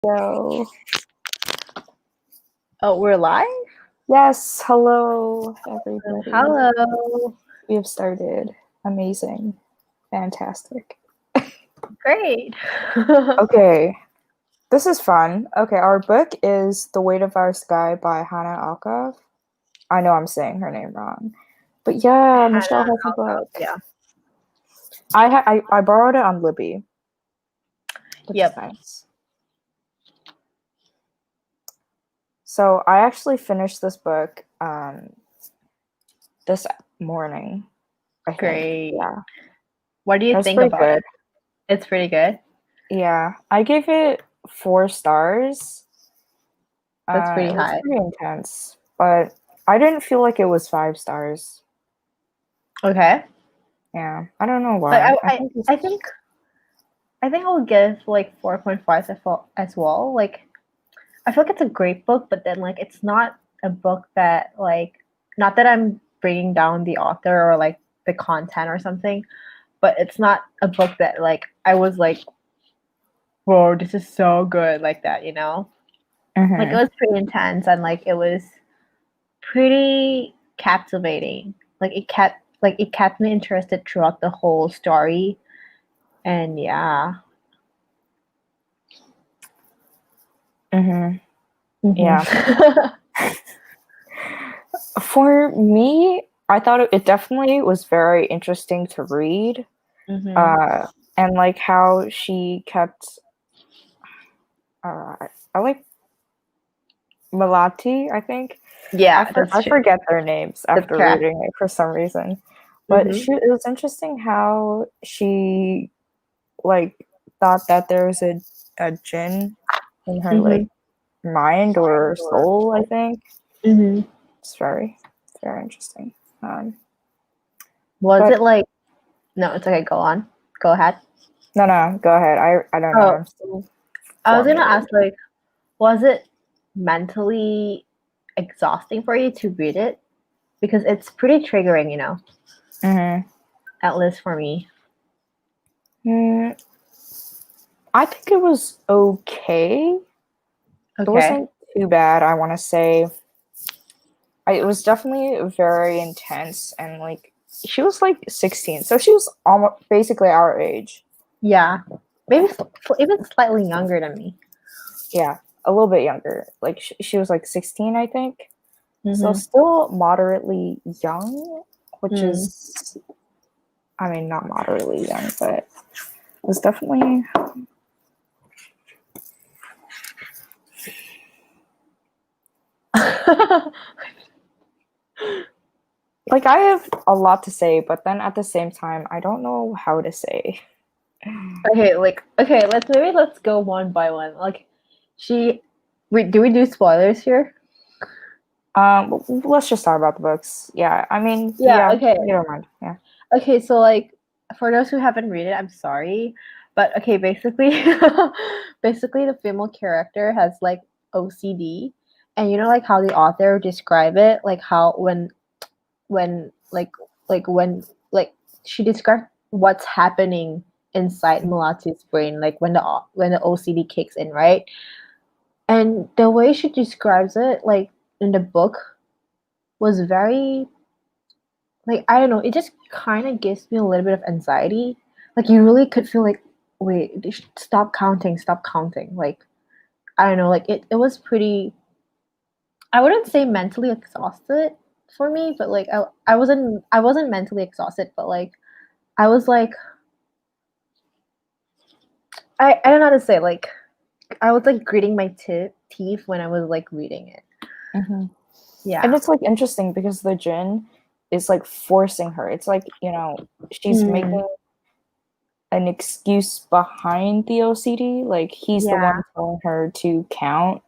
Go. Oh, we're live? Yes, hello everybody. Hello. We have started. Amazing. Fantastic. Great. Okay. This is fun. Okay, our book is The Weight of Our Sky by Hanna Alkaf. I know I'm saying her name wrong. But yeah, Michelle has a book. Yeah. I borrowed it on Libby. Which Yep. is nice. So I actually finished this book this morning, I think. Great. Yeah. What do you think pretty about good. it? It's pretty good. Yeah, I gave it 4 stars. That's pretty It was high. pretty intense, but I didn't feel like it was 5 stars. Okay. Yeah, I don't know But why. I think I'll give like 4.5 as well. Like I feel like it's a great book, but then like it's not a book that like not that I'm bringing down the author or like the content or something, but it's not a book that like I was like, whoa, this is so good like that, you know? Like it was pretty intense and like it was pretty captivating. Like it kept me interested throughout the whole story. And yeah. Yeah. For me, I thought it definitely was very interesting to read. And like how she kept I like Malati, I think. Yeah, I forget their names after correct. reading it for some reason. But it was interesting how she like thought that there was a jinn in her like mind or soul, I think. It's very interesting. Was it like no, it's okay, go on. Go ahead. No, go ahead. I don't know. I'm still I was gonna ask like, was it mentally exhausting for you to read it? Because it's pretty triggering, you know. At least for me. I think it was okay. It wasn't too bad, I want to say. It was definitely very intense, and like she was like 16, so she was almost basically our age. Yeah, maybe even slightly younger than me. Yeah, a little bit younger. Like she was like 16, I think. So still moderately young, which is, I mean, not moderately young, but it was definitely. Like I have a lot to say, but then at the same time, I don't know how to say. Okay, let's go one by one. Like, do we do spoilers here? Let's just talk about the books. Yeah, I mean, Okay. You don't mind. Yeah. Okay, so like for those who haven't read it, I'm sorry, but okay, basically, basically the female character has like OCD, and you know like how the author describe it, like how when when she described what's happening inside Melati's brain, like when the OCD kicks in, right? And the way she describes it, like in the book, was very like I don't know. It just kind of gives me a little bit of anxiety. Like you really could feel like, wait, stop counting, stop counting. Like I don't know. Like it was pretty. I wouldn't say mentally exhausted for me, but like I wasn't mentally exhausted, but like I was like I don't know how to say, like I was like gritting my teeth when I was like reading it. Yeah. And it's like interesting because the djinn is like forcing her. It's like, she's making an excuse behind the OCD. Like he's the one telling her to count.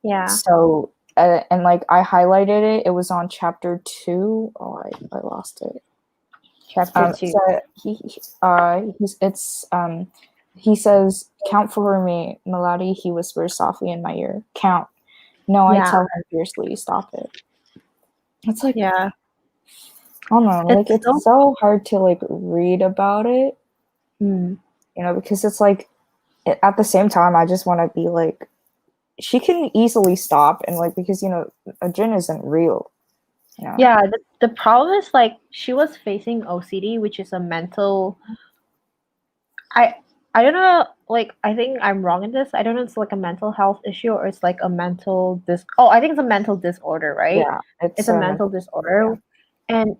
Yeah. So, and like I highlighted it. It was on chapter 2. Oh, I lost it. Chapter 2. So he says, "Count for me, Melody." He whispers softly in my ear, "Count." No, I tell him fiercely, "Stop it." It's like, I don't know, like it's so hard to like read about it, because it's like at the same time, I just want to be like, she can easily stop, and like, because a Jin isn't real. Yeah, the problem is like she was facing OCD, which is a mental. I don't know. Like, I think I'm wrong in this. I don't know. It's like a mental health issue or it's like a mental I think it's a mental disorder, right? Yeah, It's it's a a mental mental. disorder, Yeah. and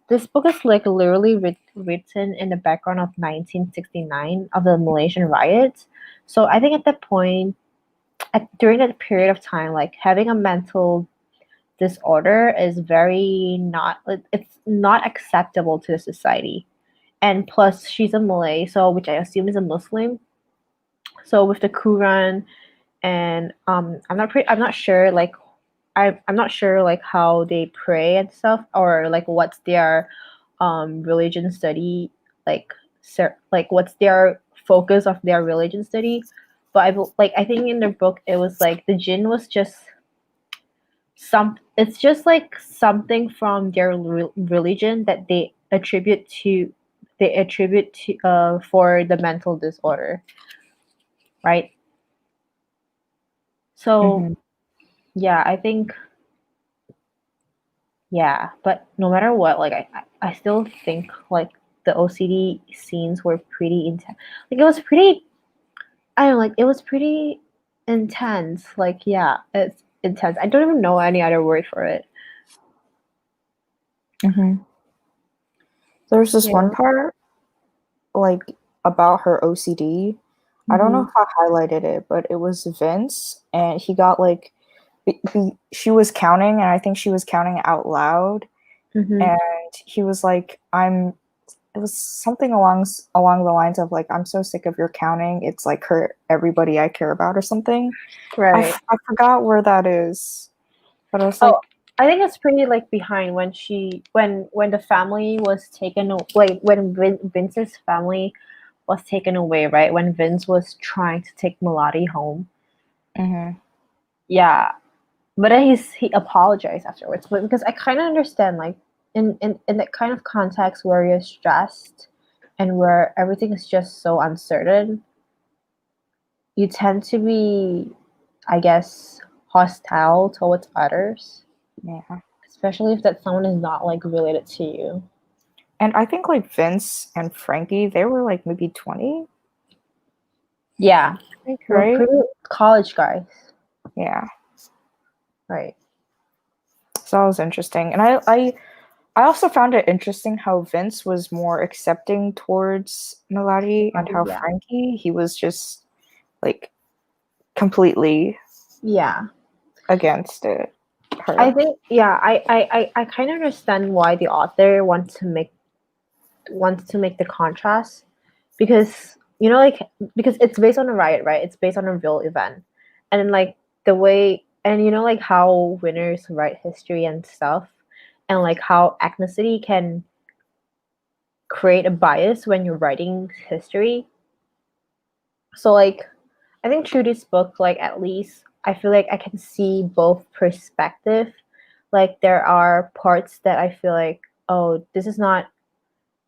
this book is like literally written in the background of 1969 of the Malaysian riots. So I think at that point, during that period of time, like having a mental disorder is very not it's not acceptable to the society. And plus she's a Malay, so which I assume is a Muslim. So with the Quran and I'm not sure like I'm not sure like how they pray and stuff or like what's their religion study like like what's their focus of their religion study. But I think in the book it was like the jinn was just it's just like something from their religion that they attribute to for the mental disorder, right? So Mm-hmm. yeah, I think yeah, but no matter what, like I still think like the OCD scenes were pretty intense. Like it was pretty I don't know, like it was pretty intense. Like yeah, it's intense. I don't even know any other word for it. Mm-hmm. There's this one Yeah. part, like, about her OCD. I don't know Mhm. if I highlighted it, but it was Vince, and he got like, she was counting, and I think she was counting out loud, Mhm. and he was like, it was something along the lines of like, I'm so sick of your counting. It's like hurt everybody I care about or something. Right. I forgot where that is, but I was Oh, like, I think it's pretty like behind when when the family was taken like when Vince's family was taken away, right? When Vince was trying to take Melody home. mm-hmm, Yeah, but then he apologized afterwards. But because I kind of understand, like in that kind of context where you're stressed and where everything is just so uncertain, you tend to be, I guess, hostile towards others, yeah. especially if that someone is not like related to you. And I think like Vince and Frankie, they were like maybe 20, Yeah, I think, we're right? pretty college guys, Yeah. right? So that was interesting. And I also found it interesting how Vince was more accepting towards Melody, and how Yeah, Frankie, he was just like completely yeah. against it. I Her. think yeah, I kind of understand why the author wants to make the contrast because like because it's based on a riot, right? It's based on a real event, and then like the way and like how winners write history and stuff, and like how ethnicity can create a bias when you're writing history. So like I think through this book, like at least I feel like I can see both perspective. Like there are parts that I feel like, oh, this is not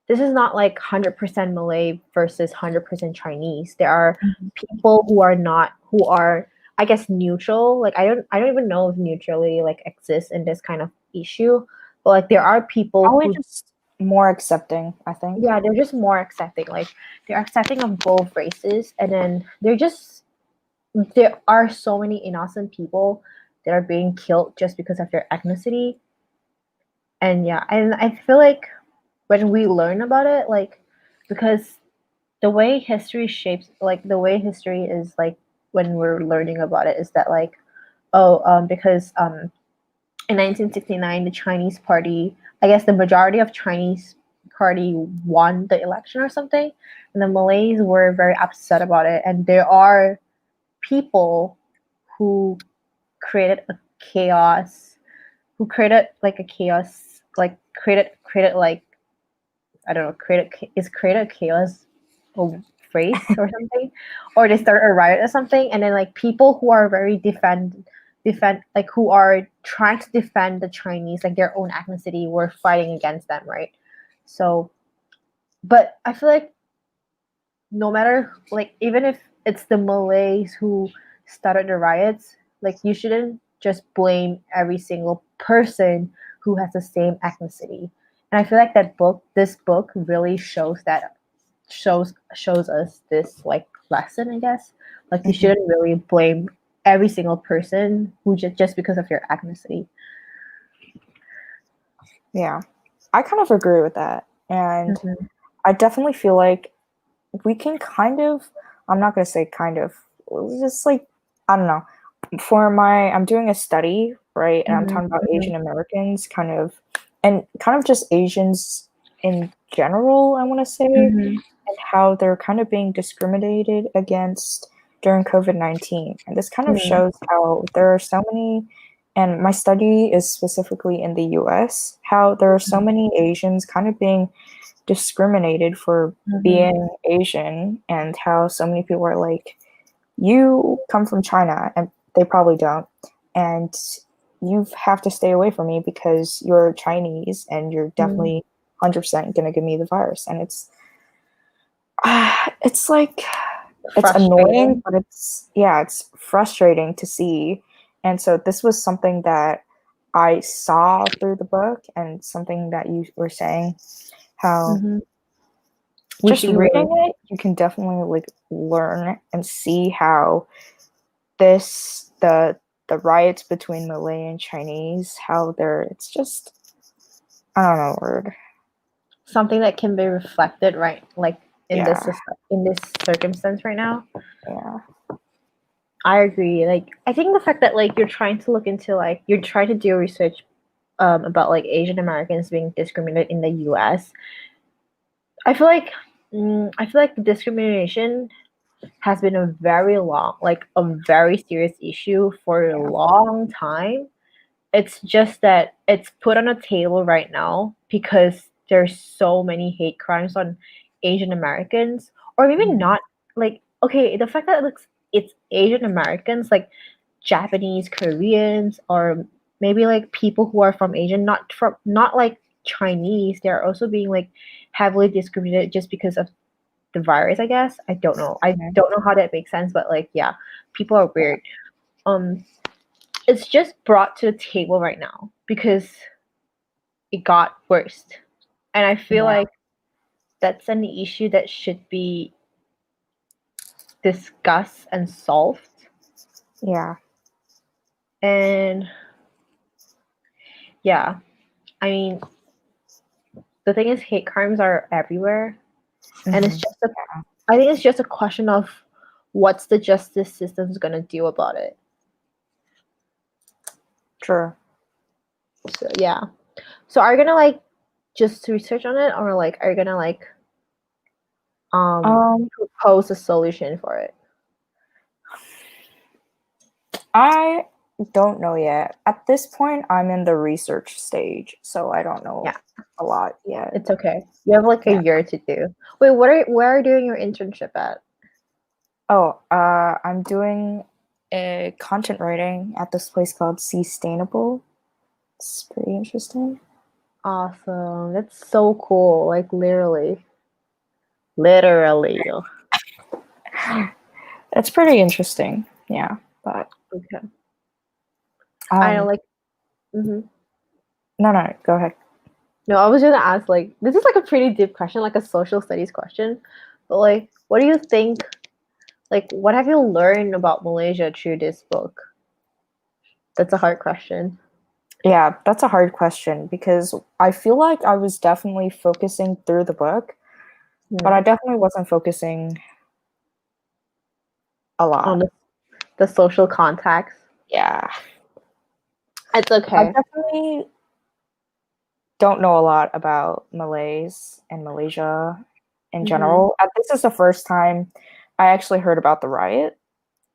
like 100% Malay versus 100% Chinese. There are people who are not who are I guess neutral. Like I don't even know if neutrality like exists in this kind of issue, but like there are people Probably who just more accepting, I think. yeah, they're just more accepting. Like they're accepting of both races and then there are so many innocent people that are being killed just because of their ethnicity. And yeah, and I feel like when we learn about it, like because the way history shapes like the way history is like when we're learning about it is that like because in 1969 the Chinese party, I guess the majority of Chinese party won the election or something, and the Malays were very upset about it, and there are people who created a chaos who created like a chaos like created like I don't know, create a chaos a phrase or something, or they start a riot or something, and then like people who are very defend like who are trying to defend the Chinese like their own ethnicity were fighting against them, right? So, but I feel like no matter like even if it's the Malays who started the riots. Like you shouldn't just blame every single person who has the same ethnicity. And I feel like this book really shows us this like lesson, I guess. Like you Mhm. shouldn't really blame every single person who just because of your ethnicity. Yeah, I kind of agree with that. And Mm-hmm. I definitely feel like we can kind of, I'm not going to say kind of, just like, I don't know. I'm doing a study, right? And I'm talking about Mm-hmm. Asian Americans and kind of just Asians in general, I want to say, Mm-hmm. and how they're kind of being discriminated against during COVID-19. And this kind of Mm-hmm. shows how there are so many, and my study is specifically in the US, how there are so many Asians kind of being discriminated for Mm-hmm. being Asian, and how so many people are like, you come from China, and they probably don't, and you have to stay away from me because you're Chinese and you're definitely 100% going to give me the virus. And it's like, it's annoying, Frustrating. but it's frustrating to see. And so this was something that I saw through the book, and something that you were saying, how Mm-hmm. just Wishing reading really. it, you can definitely like learn and see how the riots between Malay and Chinese, how it's just, I don't know the word. Something that can be reflected right like Yeah, in this circumstance right now. yeah, I agree. Like I think the fact that like you're trying to look into like you're trying to do research about like Asian Americans being discriminated in the US. I feel like I feel like the discrimination has been a very long, like a very serious issue for a yeah. long time. It's just that it's put on a table right now because there's so many hate crimes on Asian Americans, or maybe Mhm. not. Like, okay, the fact that it's Asian Americans, like Japanese, Koreans, or maybe like people who are from Asian, not like Chinese. They're also being like heavily discriminated just because of the virus. I guess I don't know. I Mhm. don't know how that makes sense, but like, yeah, people are Yeah, weird. Um, it's just brought to the table right now because it got worse. And I feel yeah, like that's an issue that should be discussed and solved. yeah. And yeah, I mean, the thing is, hate crimes are everywhere. And Hmm. I think it's just a question of what's the justice system's going to do about it. True. So, yeah. So, are you going to like just research on it or like are you going to like Um, propose a solution for it? I don't know yet. At this point, I'm in the research stage, so I don't know Yeah. a lot yet. It's okay. You have like a Yeah. year to do. Wait, where are you doing your internship at? Oh, I'm doing a content writing at this place called Sustainable. It's pretty interesting. Awesome. That's so cool. Like literally. Literally. It's pretty interesting. Yeah, but Okay. I know um, like hmm no, go ahead. no, I was gonna ask like this is like a pretty deep question, like a social studies question. But like what do you think like what have you learned about Malaysia through this book? That's a hard question. Yeah, that's a hard question because I feel like I was definitely focusing through the book, but Hmm. I definitely wasn't focusing a On lot. the social context. Yeah. It's I okay. definitely don't know a lot about Malays and Malaysia in Hmm. general. This is the first time I actually heard about the riot,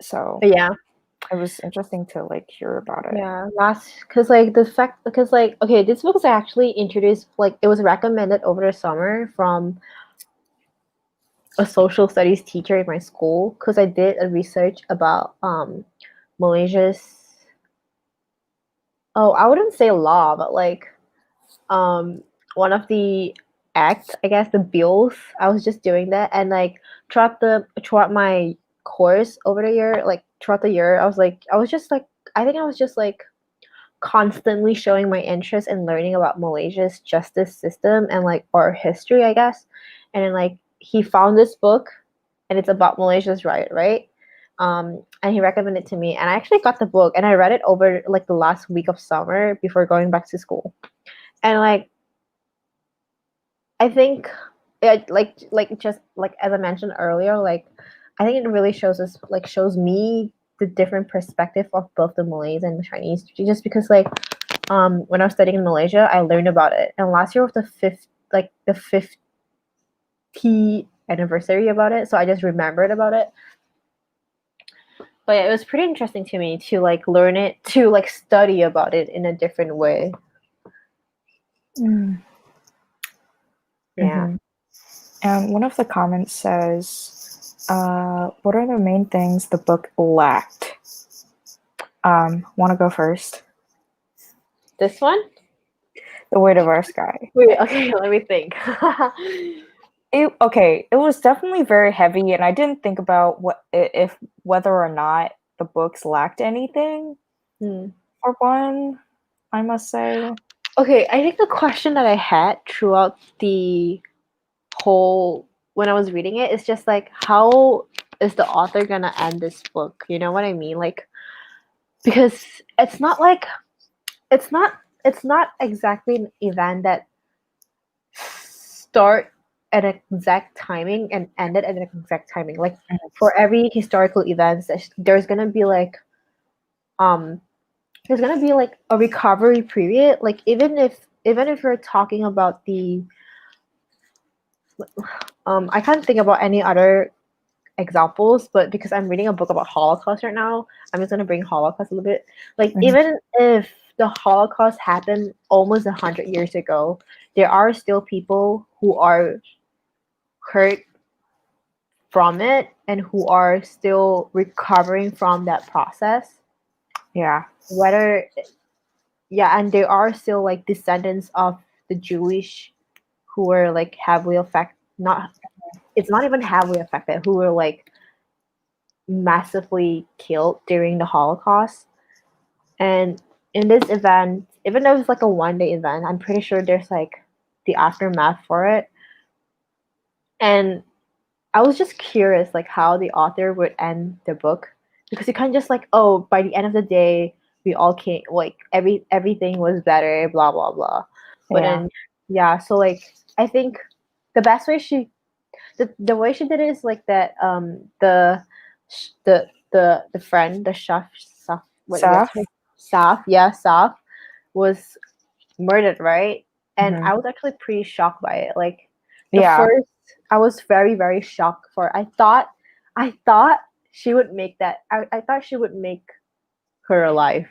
so Yeah. it was interesting to like hear about it. Yeah, last because like the fact because like okay, this book was actually introduced like it was recommended over the summer from a social studies teacher in my school because I did a research about Malaysia's I wouldn't say law but like um one of the act I guess the bills I was just doing that and like throughout my course over the year, like throughout the year, I was just like, I think I was just like constantly showing my interest in learning about Malaysia's justice system and like or history, I guess. And then like he found this book, and it's about Malaysia's riot, right? And he recommended it to me, and I actually got the book, and I read it over like the last week of summer before going back to school. And like I think it like just like as I mentioned earlier, like I think it really shows me the different perspective of both the Malays and the Chinese, just because like when I was studying in Malaysia, I learned about it, and last year was the 50th anniversary about it, so I just remembered about it. But yeah, it was pretty interesting to me to like learn it, to like study about it in a different way. Mm. Yeah. And one of the comments says, what are the main things the book lacked? Want to go first? This one? The Weight of Our Sky. Wait, okay, let me think. It was definitely very heavy, and I didn't think about whether or not the books lacked anything. For one, I must say. Okay, I think the question that I had throughout the whole when I was reading it is just like, how is the author gonna end this book? You know what I mean? Like, because it's not like it's not exactly an event that start at an exact timing and ended at an exact timing. Like for every historical event, there's gonna be like there's gonna be like a recovery period. Like even if you're talking about the I can't think about any other examples, but because I'm reading a book about Holocaust right now, I'm just gonna bring Holocaust a little bit. Like even if the Holocaust happened almost 100 years ago, there are still people who are hurt from it and who are still recovering from that process. Yeah. And there are still like descendants of the Jewish who were like heavily affected. It's not even heavily affected, who were like massively killed during the Holocaust. And in this event, even though it's like a 1 day event, I'm pretty sure there's like the aftermath for it. And I was just curious like how the author would end the book, because you can't just like, oh, by the end of the day we all came, like everything was better, blah blah blah. But then so like I think the best way the way she did it is like that the friend, the Saf, what's her Saf was murdered, right? And I was actually pretty shocked by it. Like first, I was very very shocked. I thought she would make that. I thought she would make her alive.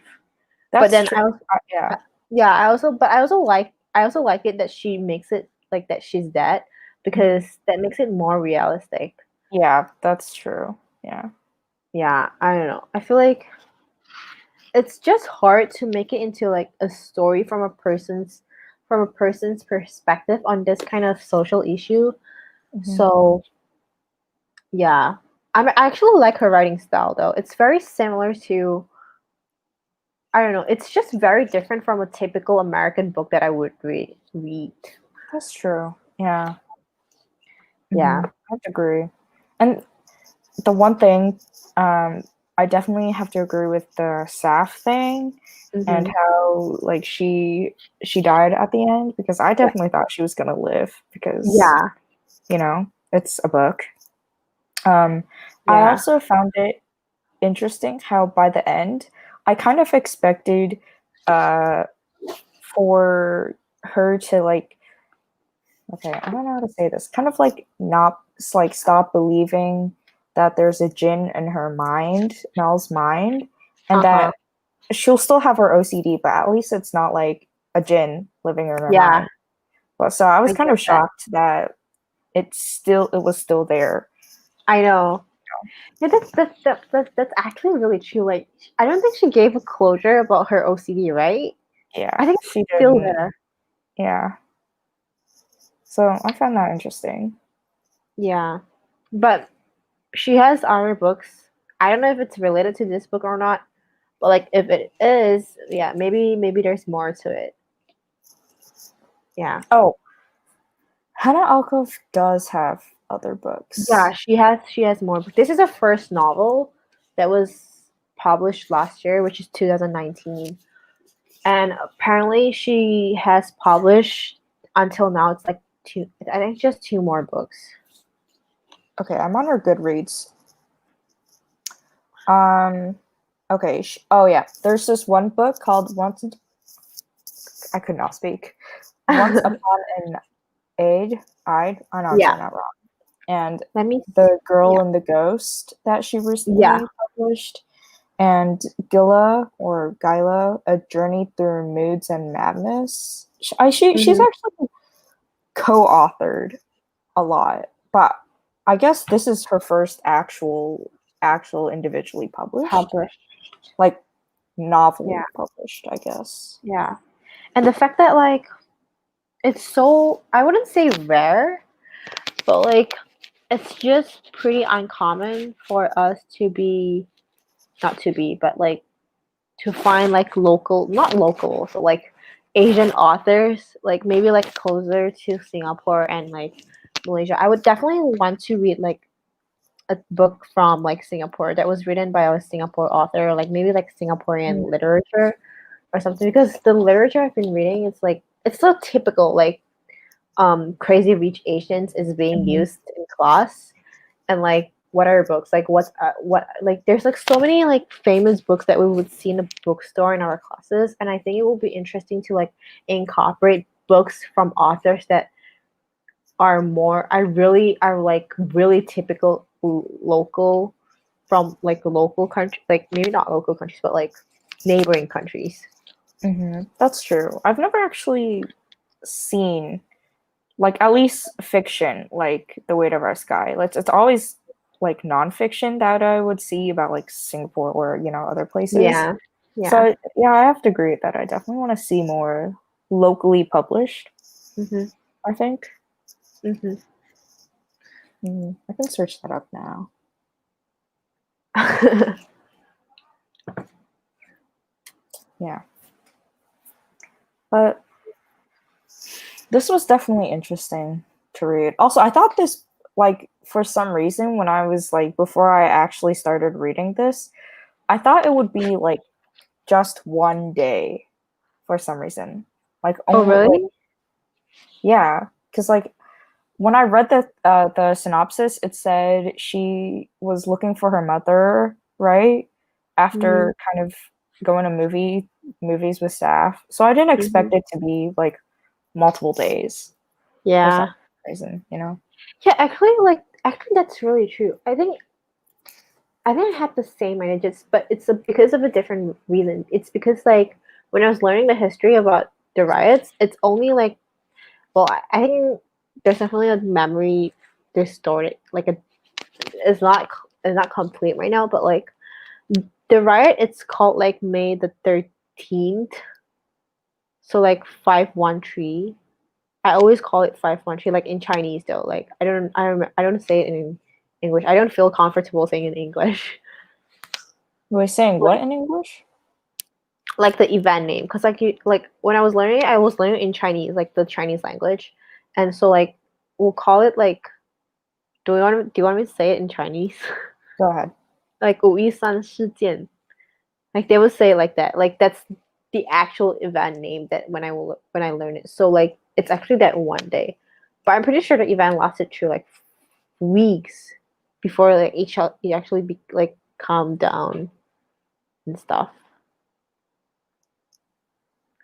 But then true. I also like it that she makes it like that she's dead, because that makes it more realistic. Yeah, that's true. Yeah. Yeah, I don't know. I feel like it's just hard to make it into like a story from a person's perspective on this kind of social issue. So yeah, I actually like her writing style though. It's very similar to, I don't know, it's just very different from a typical American book that I would read. That's true. Yeah. Yeah. I have to agree. And the one thing, I definitely have to agree with the Saf thing and how like she died at the end, because I definitely thought she was gonna live, because you know, it's a book. I also found it interesting how by the end I kind of expected for her to like, okay, I don't know how to say this, kind of like not like stop believing that there's a jinn in her mind, Mel's mind, and that she'll still have her OCD, but at least it's not like a jinn living in her mind. But so I was kind of shocked that it was still there. I know. Yeah, that's actually really true. Like, I don't think she gave a closure about her OCD, right? Yeah, I think she it's still didn't. there. Yeah. So I found that interesting. Yeah, but she has other books. I don't know if it's related to this book or not, but like if it is, yeah, maybe there's more to it. Yeah. Oh, Hanna Alkaf does have other Yeah, books. she has more. This is her first novel that was published last year, which is 2019. And apparently she has published until now it's like two, I think just two more books. Okay, I'm on her Goodreads. Okay. Oh yeah, there's this one book called Once. I could not speak. Once Upon an I know I'm Yeah. saying that wrong. And Let me The Girl yeah. and the Ghost that she Yeah. recently published, and Gila, A Journey Through Moods and Madness. She's Hmm. actually co-authored a lot, but I guess this is her first actual individually published, Published. like Yeah. novel published, I guess. Yeah. And the fact that like it's so, I wouldn't say rare, but like it's just pretty uncommon for us to be, not to be, but like to find like local, not local, so like Asian authors, like maybe like closer to Singapore and like Malaysia. I would definitely want to read like a book from like Singapore that was written by a Singapore author, like maybe like Singaporean literature or something, because the literature I've been reading is like it's so typical, like Crazy Rich Asians is being Mm-hmm. used in class, and like what are books like what like there's like so many like famous books that we would see in the bookstore in our classes, and I think it will be interesting to like incorporate books from authors that are like really typical local, from like local country, like maybe not local countries but like neighboring countries. Mm-hmm. That's true. I've never actually seen, like, at least fiction, like The Weight of Our Sky. It's always like nonfiction that I would see about like Singapore or other places. Yeah. Yeah. So yeah, I have to agree with that. I definitely want to see more locally published. Hmm. I think Hmm. I can search that up now. Yeah, but this was definitely interesting to read. Also, I thought this, like, for some reason when I was like before I actually started reading this, I thought it would be like just one day for some reason. Like Oh only like really? yeah, because like when I read the synopsis, it said she was looking for her mother, right? Hmm. After kind of going to movies with staff. So I didn't Hmm. expect it to be like multiple days for some Yeah. reason. Yeah, actually that's really true. I didn't have the same idea, just but because of a different reason. It's because like when I was learning the history about the riots, it's only like, well, I think there's definitely a memory distorted, like a it's not complete right now, but like the riot, it's called like May the 13th, so like 513. I always call it 513, like in Chinese though. Like I don't say it in English. I don't feel comfortable saying it in English. We're saying what in English? Like the event name, because like you, like when I was learning it, I was learning in Chinese, like the Chinese language, and so like we'll call it like, do you want me to say it in Chinese? Go ahead. Like 513事件, like they would say it like that, like that's the actual event name that when I learned it. So like it's actually that one day, but I'm pretty sure the event lasted through like weeks before like it actually be like calmed down and stuff.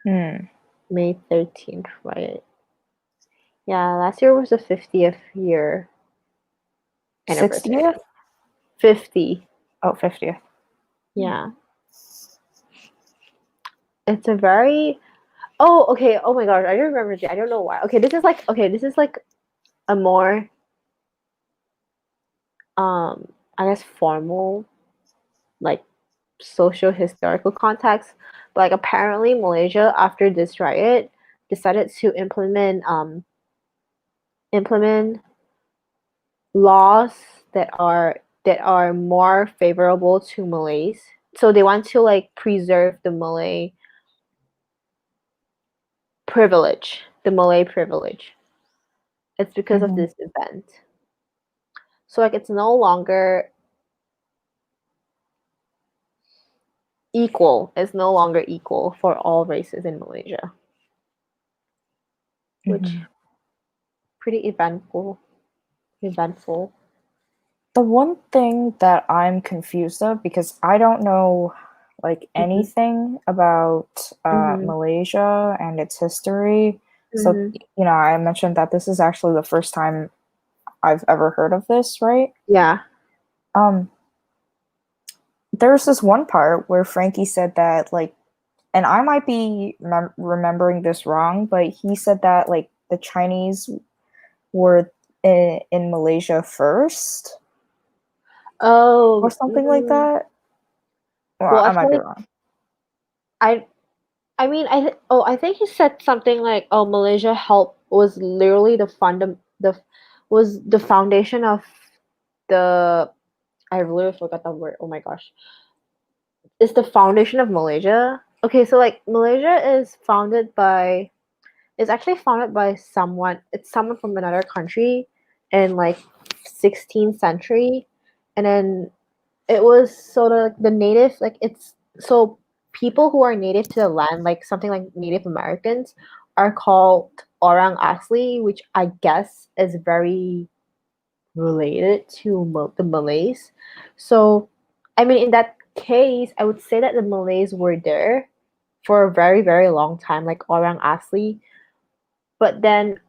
Hmm. May 13th, right? Yeah, last year was the 50th year anniversary. 60th? 50. Oh, 50th. Yeah. It's a very, oh, okay. Oh my gosh, I don't remember. I don't know why. This is like a more I guess formal, like social historical context. But like apparently Malaysia after this riot decided to implement laws that are that are more favorable to Malays. So they want to like preserve the Malay privilege, the Malay privilege. It's because of Mm-hmm. this event. So like it's no longer equal. It's no longer equal for all races in Malaysia, which Mm-hmm. pretty eventful. Eventful. The one thing that I'm confused of, because I don't know like Mhm. anything about Mhm. Malaysia and its history. So, Mhm. I mentioned that this is actually the first time I've ever heard of this, right? Yeah. Um, there's this one part where Frankie said that, like, and I might be remembering this wrong, but he said that, like, the Chinese were in Malaysia first or Oh. something like that. Well, Well, I I might feel be like wrong. I I think he said something like, "Oh, Malaysia help was literally the foundation of the." I really forgot that word. Oh my gosh, it's the foundation of Malaysia. Okay, so like Malaysia is founded by it's actually founded by someone. It's someone from another country in like 16th century, and then it was sort of like the native like it's so people who are native to the land, like something like Native Americans, are called orang asli, which I guess is very related to the Malays. So I mean, in that case, I would say that the Malays were there for a very very long time, like orang asli. But then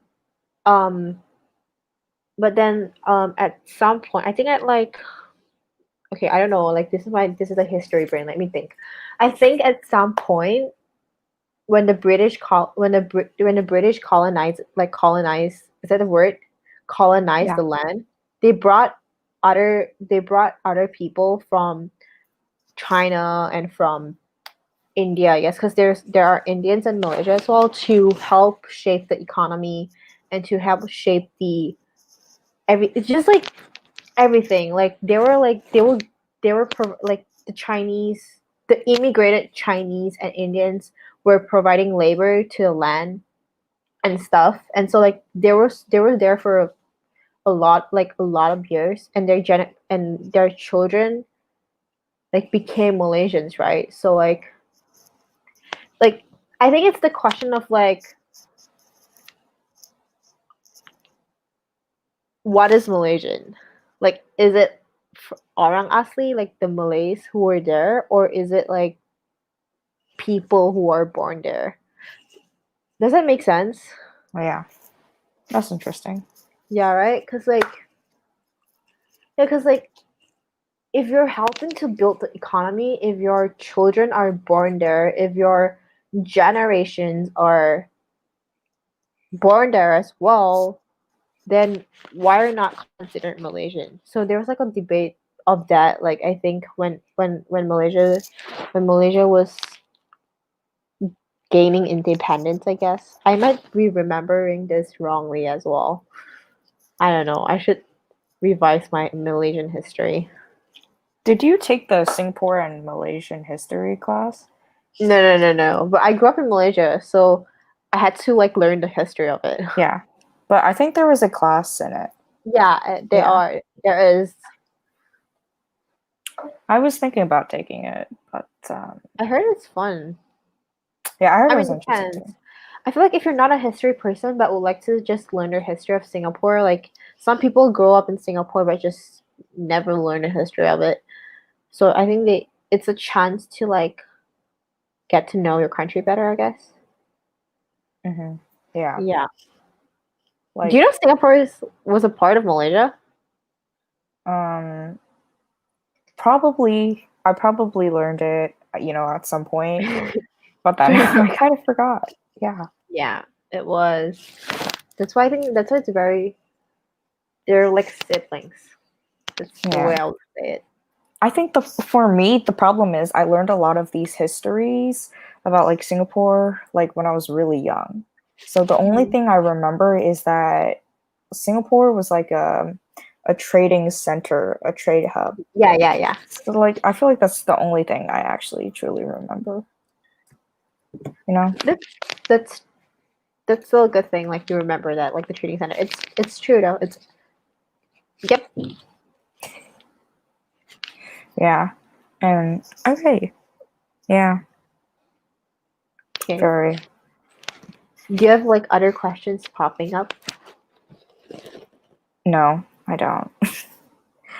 um at some point, I think at like okay, I don't know, like this is a history brain. Let me think. I think at some point when the when the British colonized, is that the word? Colonized Yeah. the land. They brought other people from China and from India, I guess, because there are Indians in Malaysia as well to help shape the economy and to help shape the it's just like everything. Like like the immigrated Chinese and Indians were providing labor to the land and stuff, and so like they were there for a lot of years, and and their children like became Malaysians, right? So like I think it's the question of like what is Malaysian? Like, is it orang asli, like the Malays who were there, or is it like people who are born there? Does that make sense? Oh, yeah. That's interesting. Yeah, right? Because like if you're helping to build the economy, if your children are born there, if your generations are born there as well, then why are not considered Malaysian? So there was like a debate of that. Like I think when Malaysia was gaining independence, I guess I might be remembering this wrongly as well. I don't know. I should revise my Malaysian history. Did you take the Singapore and Malaysian history class? No. But I grew up in Malaysia, so I had to like learn the history of it. Yeah. But I think there was a class in it. Yeah, there Yeah. are. There is. I was thinking about taking it, but I heard it's fun. yeah, I heard I it mean, was it interesting depends. too. I feel like if you're not a history person but would like to just learn the history of Singapore, like some people grow up in Singapore but just never learn the history of it. So I think it's a chance to like get to know your country better, I guess. Hmm. Yeah. Yeah. Do you Like, know Singapore was a part of Malaysia? um, I probably learned it, at some point, but then I kind of forgot. Yeah. Yeah, it was. That's why it's very they're like siblings. That's the way Yeah. I would say it. I think for me, the problem is I learned a lot of these histories about like Singapore like when I was really young. So the only Mhm. thing I remember is that Singapore was like a trading center, a trade hub. Yeah. So, like, I feel like that's the only thing I actually truly remember. You know? That's still a good thing. Like you remember that, like the trading center. It's true though. It's yep. Yeah. And okay. Yeah. Okay. Very. Do you have like other questions popping up? No, I don't.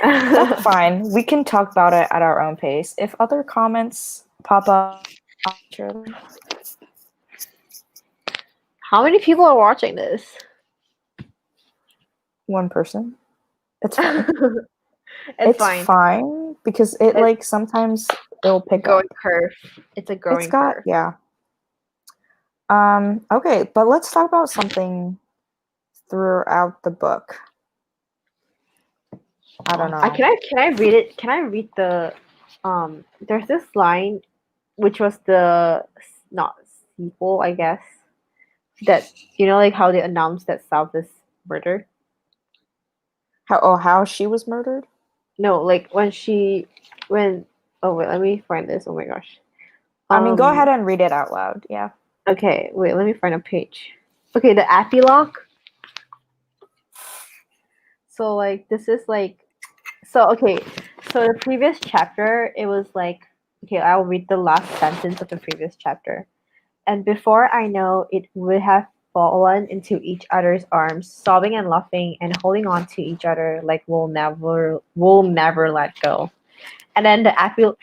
That's fine. We can talk about it at our own pace. If other comments pop up, surely. How many people are watching this? One person. It's fine. It's fine. fine because it like sometimes it'll pick Growing up. curve. It's a growing curve. Yeah. Okay, but let's talk about something throughout the book. I don't know. Can I read it? Can I read the there's this line which was the not sequel, I guess. That like how they announced that South is murdered. How she was murdered? No, like when oh wait, let me find this. Oh my gosh. I mean, go ahead and read it out loud. Yeah. Okay, wait, let me find a page. Okay, the epilogue. So like this is like okay, so the previous chapter it was like okay, I'll read the last sentence of the previous chapter. And before I know it would have fallen into each other's arms, sobbing and laughing and holding on to each other like we'll never let go. And then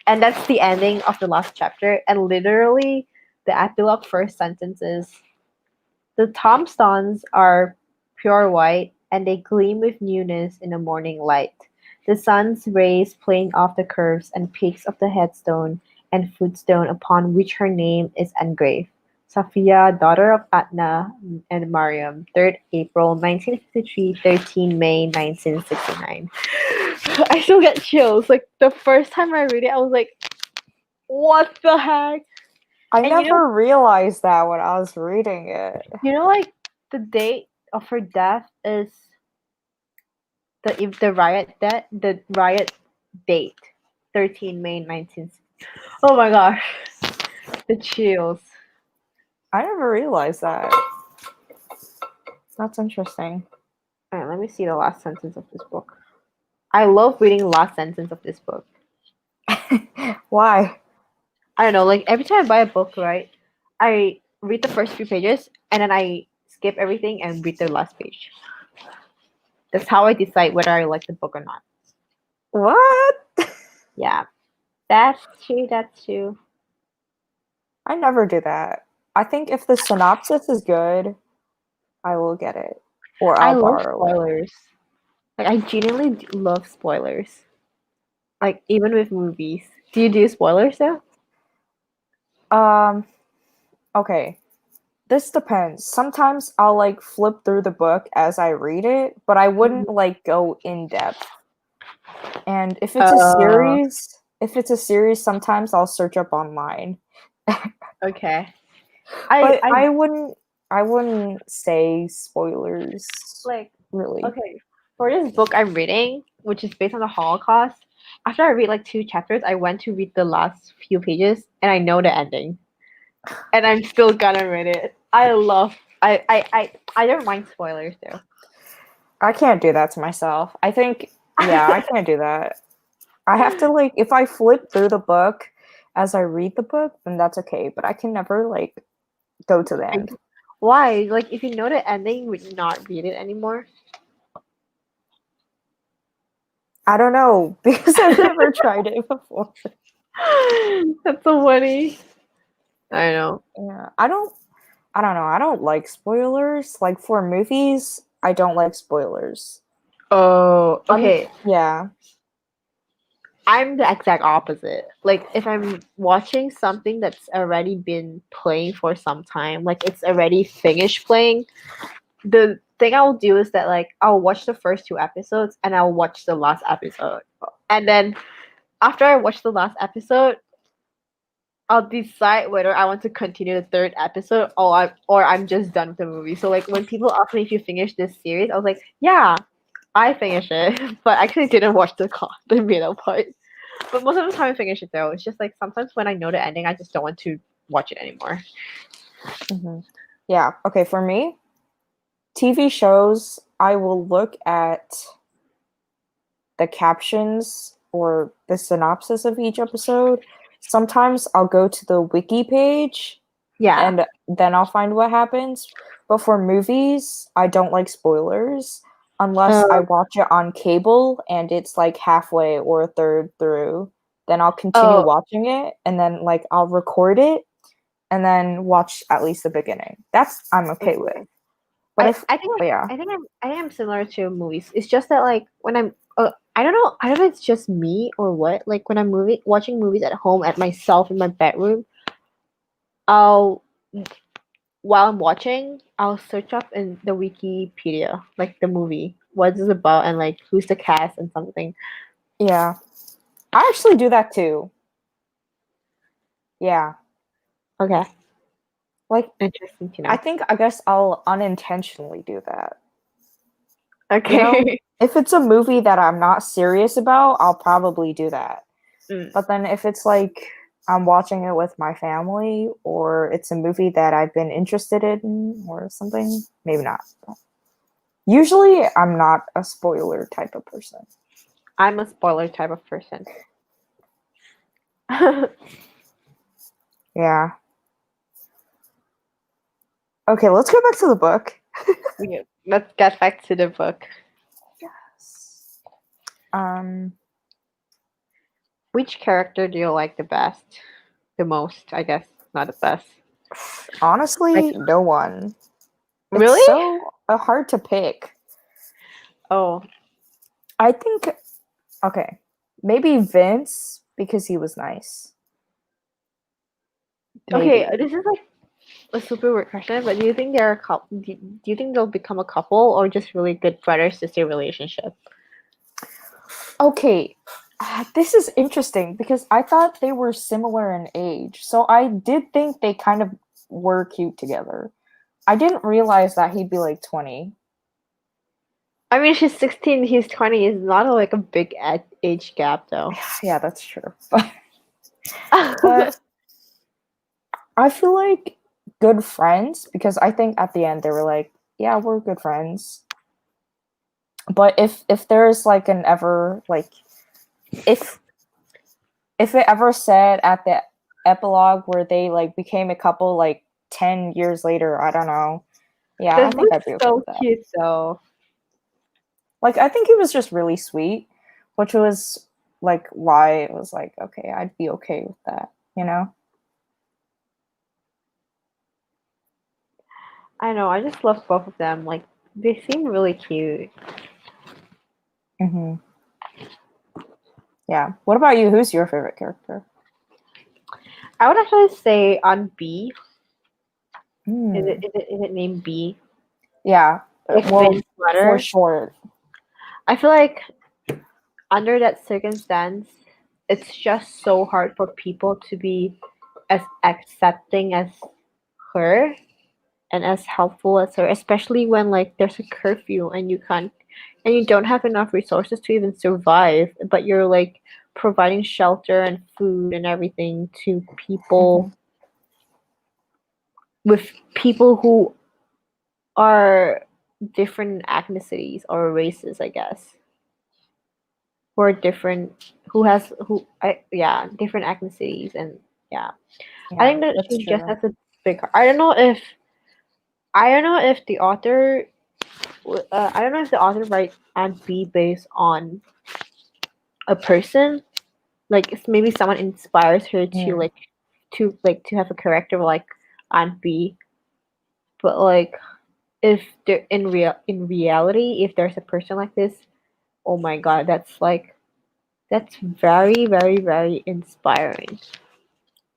and that's the ending of the last chapter. And literally the epilogue first sentence is the tombstones are pure white and they gleam with newness in the morning light. The sun's rays playing off the curves and peaks of the headstone and footstone upon which her name is engraved. Safiya, daughter of Atna and Mariam, 3rd April 1953, 13 May 1969. I still get chills. Like the first time I read it, I was like, what the heck? I never realized that when I was reading it. Like the date of her death is the riot date, 13 May 19. Oh my gosh, the chills. I never realized that. That's interesting. All right, let me see the last sentence of this book. I love reading the last sentence of this book. Why? I don't know. Like every time I buy a book, right, I read the first few pages and then I skip everything and read the last page. That's how I decide whether I like the book or not. What? Yeah, that's true. That's true. I never do that. I think if the synopsis is good, I will get it. Or I I'll love borrow it. spoilers. Like I genuinely love spoilers. Like even with movies. Do you do spoilers though? Okay. This depends. Sometimes I'll like flip through the book as I read it, but I wouldn't like go in depth. And if it's a series, sometimes I'll search up online. Okay. But I wouldn't say spoilers. Like Really. okay. For this book I'm reading, which is based on the Holocaust, after I read like 2 chapters, I went to read the last few pages and I know the ending. And I'm still gonna read it. I don't mind spoilers though. I can't do that to myself. I think I can't do that. I have to like if I flip through the book as I read the book, then that's okay. But I can never like go to the end. Why? Like if you know the ending, would you not read it anymore? I don't know because I've never tried it before. That's so funny. I know. Yeah, I don't know. I don't like spoilers. Like for movies, I don't like spoilers. Oh, okay. Yeah. I'm the exact opposite. Like if I'm watching something that's already been playing for some time, like it's already finished playing, the thing I'll do is that like I'll watch the first 2 episodes and I'll watch the last episode. And then after I watch the last episode, I'll decide whether I want to continue the 3rd episode or I'm just done with the movie. So like when people ask me if you finished this series, I was like, yeah. I finished it, but I actually didn't watch the middle part. But most of the time I finish it though. It's just like sometimes when I know the ending, I just don't want to watch it anymore. Mm-hmm. Yeah. Okay. For me, TV shows, I will look at the captions or the synopsis of each episode. Sometimes I'll go to the wiki page Yeah. and then I'll find what happens. But for movies, I don't like spoilers unless I watch it on cable and it's like halfway or a third through. Then I'll continue watching it and then like I'll record it and then watch at least the beginning. That's I'm okay with. But I think I'm similar to movies. It's just that like when I'm I don't know if it's just me or what. Like when I'm watching movies at home at myself in my bedroom, I'll while I'm watching, I'll search up in the Wikipedia like the movie, what is it about, and like who's the cast and something. yeah. I actually do that too. Yeah. Okay. Like Interesting to know. I guess I'll unintentionally do that. Okay. You know, if it's a movie that I'm not serious about, I'll probably do that. But then if it's like I'm watching it with my family or it's a movie that I've been interested in or something, maybe not. Usually I'm not a spoiler type of person. I'm a spoiler type of person. Yeah. Okay, let's go back to the book. Yeah, let's get back to the book. Yes. Which character do you like the best? The most, I guess. Not the best. Honestly, no one. It's Really? so hard to pick. Oh. I think, okay, maybe Vince because he was nice. Maybe. Okay, this is like a super weird question, but do you think they're a couple? Do you think they'll become a couple or just really good brother sister relationship? Okay, this is interesting because I thought they were similar in age. So I did think they kind of were cute together. I didn't realize that he'd be like 20. I mean, she's 16, he's 20. Is not like a big age gap, though. Yeah, that's true. But I feel like good friends because I think at the end they were like, yeah, we're good friends. But if there's like an ever like if it ever said at the epilogue where they like became a couple like 10 years later, I don't know. Yeah, I This think was I'd be okay so with that. cute, though. Like I think he was just really sweet, which was like why it was like, okay, I'd be okay with that, you know? I know, I just love both of them. Like, they seem really cute. Mm-hmm. Yeah. What about you? Who's your favorite character? I would actually say on B. Mm. Is it named B? Yeah. Like Well, Vin's brother. for short. I feel like under that circumstance, it's just so hard for people to be as accepting as her and as helpful as her, especially when like there's a curfew and you don't have enough resources to even survive, but you're like providing shelter and food and everything to people with people who are different ethnicities or races, I guess. Who are different different ethnicities and yeah. I Yeah, think that that's she just true. has a big heart. I don't know if the author I don't know if the author writes and be based on a person. Like if maybe someone inspires her Mm. to have a character like Aunt B. But like if there in reality, if there's a person like this, oh my god, that's very, very, very inspiring.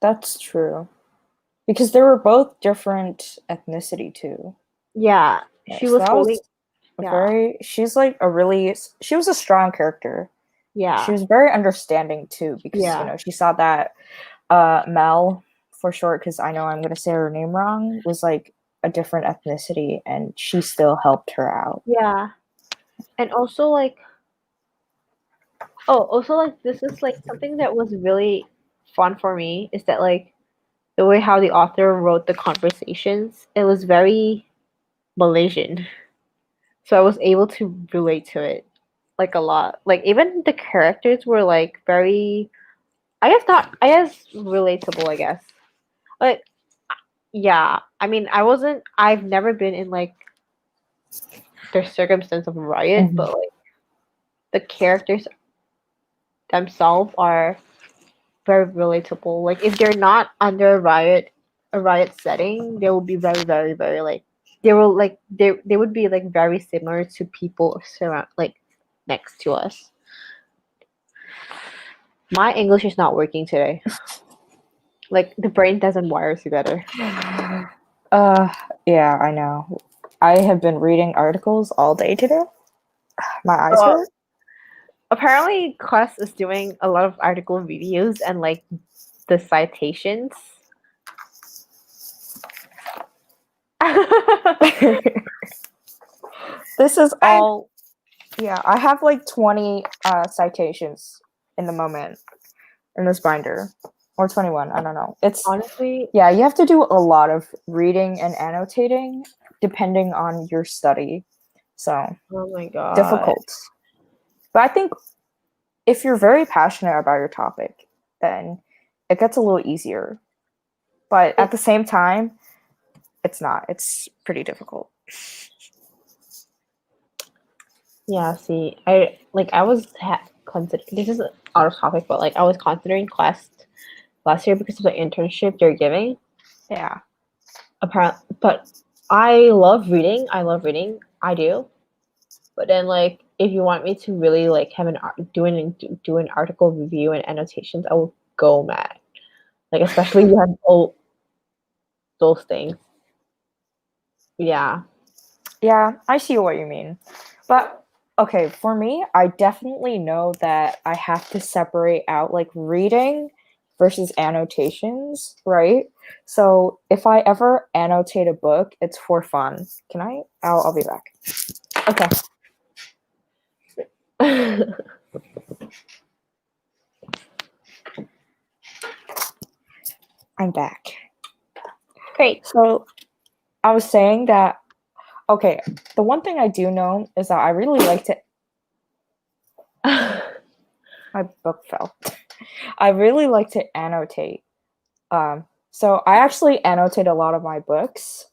That's true. Because they were both different ethnicity too. Yeah, Yeah, she so was that holding. was a Yeah, she's like she was a strong character. She yeah, was very understanding too because, yeah, she saw that Mel for short because I know I'm going to say her name wrong was like a different ethnicity and she still helped her out. yeah. And also like also like this is like something that was really fun for me is that like the way how the author wrote the conversations, it was very Malaysian. So I was able to relate to it like a lot. Like even the characters were like very I guess relatable, I guess. But yeah, I mean I've never been in like the circumstance of a riot, Mhm. but like the characters themselves are very relatable. Like if they're not under a riot setting, they will be very, very, very like they would be like very similar to people surround like next to us. My English is not working today. Like the brain doesn't wire together. Uh, yeah, I know. I have been reading articles all day today. My eyes Uh, hurt. apparently, Quest is doing a lot of article reviews and like the citations. This is all. Yeah, I have like 20 citations in the moment in this binder, or 21. I don't know. It's Honestly, yeah. You have to do a lot of reading and annotating depending on your study. So oh my god. difficult. But I think if you're very passionate about your topic, then it gets a little easier. But at the same time, it's not. It's pretty difficult. Yeah, see, I was consider this is out of topic, but like I was considering Quest last year because of the internship they're giving. Yeah. Apparently, but I love reading. I love reading. I do. But then, like, if you want me to really like have do an article review and annotations, I will go mad. Like, especially you have all those things. Yeah. Yeah, I see what you mean. But okay, for me, I definitely know that I have to separate out like reading versus annotations, right? So if I ever annotate a book, it's for fun. Can I? I'll be back. Okay. I'm back. Great. So I was saying that okay, the one thing I do know is that I really like to my book fell. I really like to annotate. So I actually annotate a lot of my books.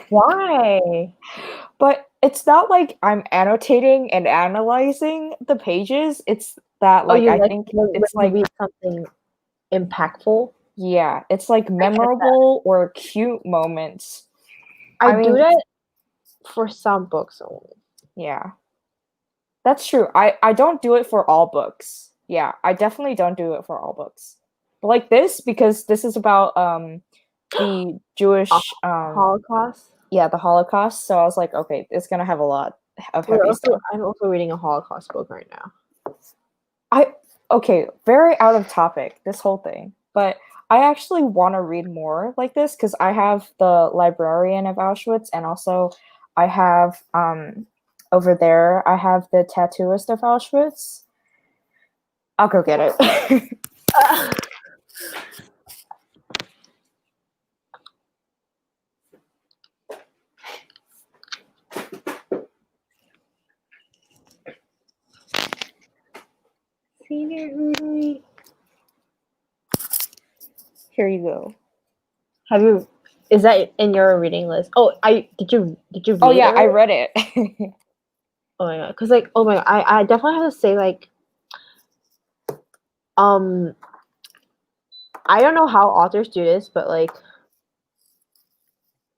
Why? But it's not like I'm annotating and analyzing the pages. It's that Oh, like you I like think when it's you like read something impactful? yeah, it's like I get that. memorable or cute moments. I I do mean, that for some books only. yeah. That's true. I don't do it for all books. Yeah, I definitely don't do it for all books. But like this because this is about the Uh, Jewish Holocaust. yeah, the Holocaust. So I was like, okay, it's going to have a lot of heavy stuff. I'm also reading a Holocaust book right now. I okay, very out of topic, this whole thing. But I actually want to read more like this because I have the librarian of Auschwitz and also I have over there I have the tattooist of Auschwitz. I'll go get it. Senior Rudy. Here you go. Have you? Is that in your reading list? Oh, did you Oh read yeah, it? I read it. Oh my god, because like oh my god, I definitely have to say like um I don't know how authors do this, but like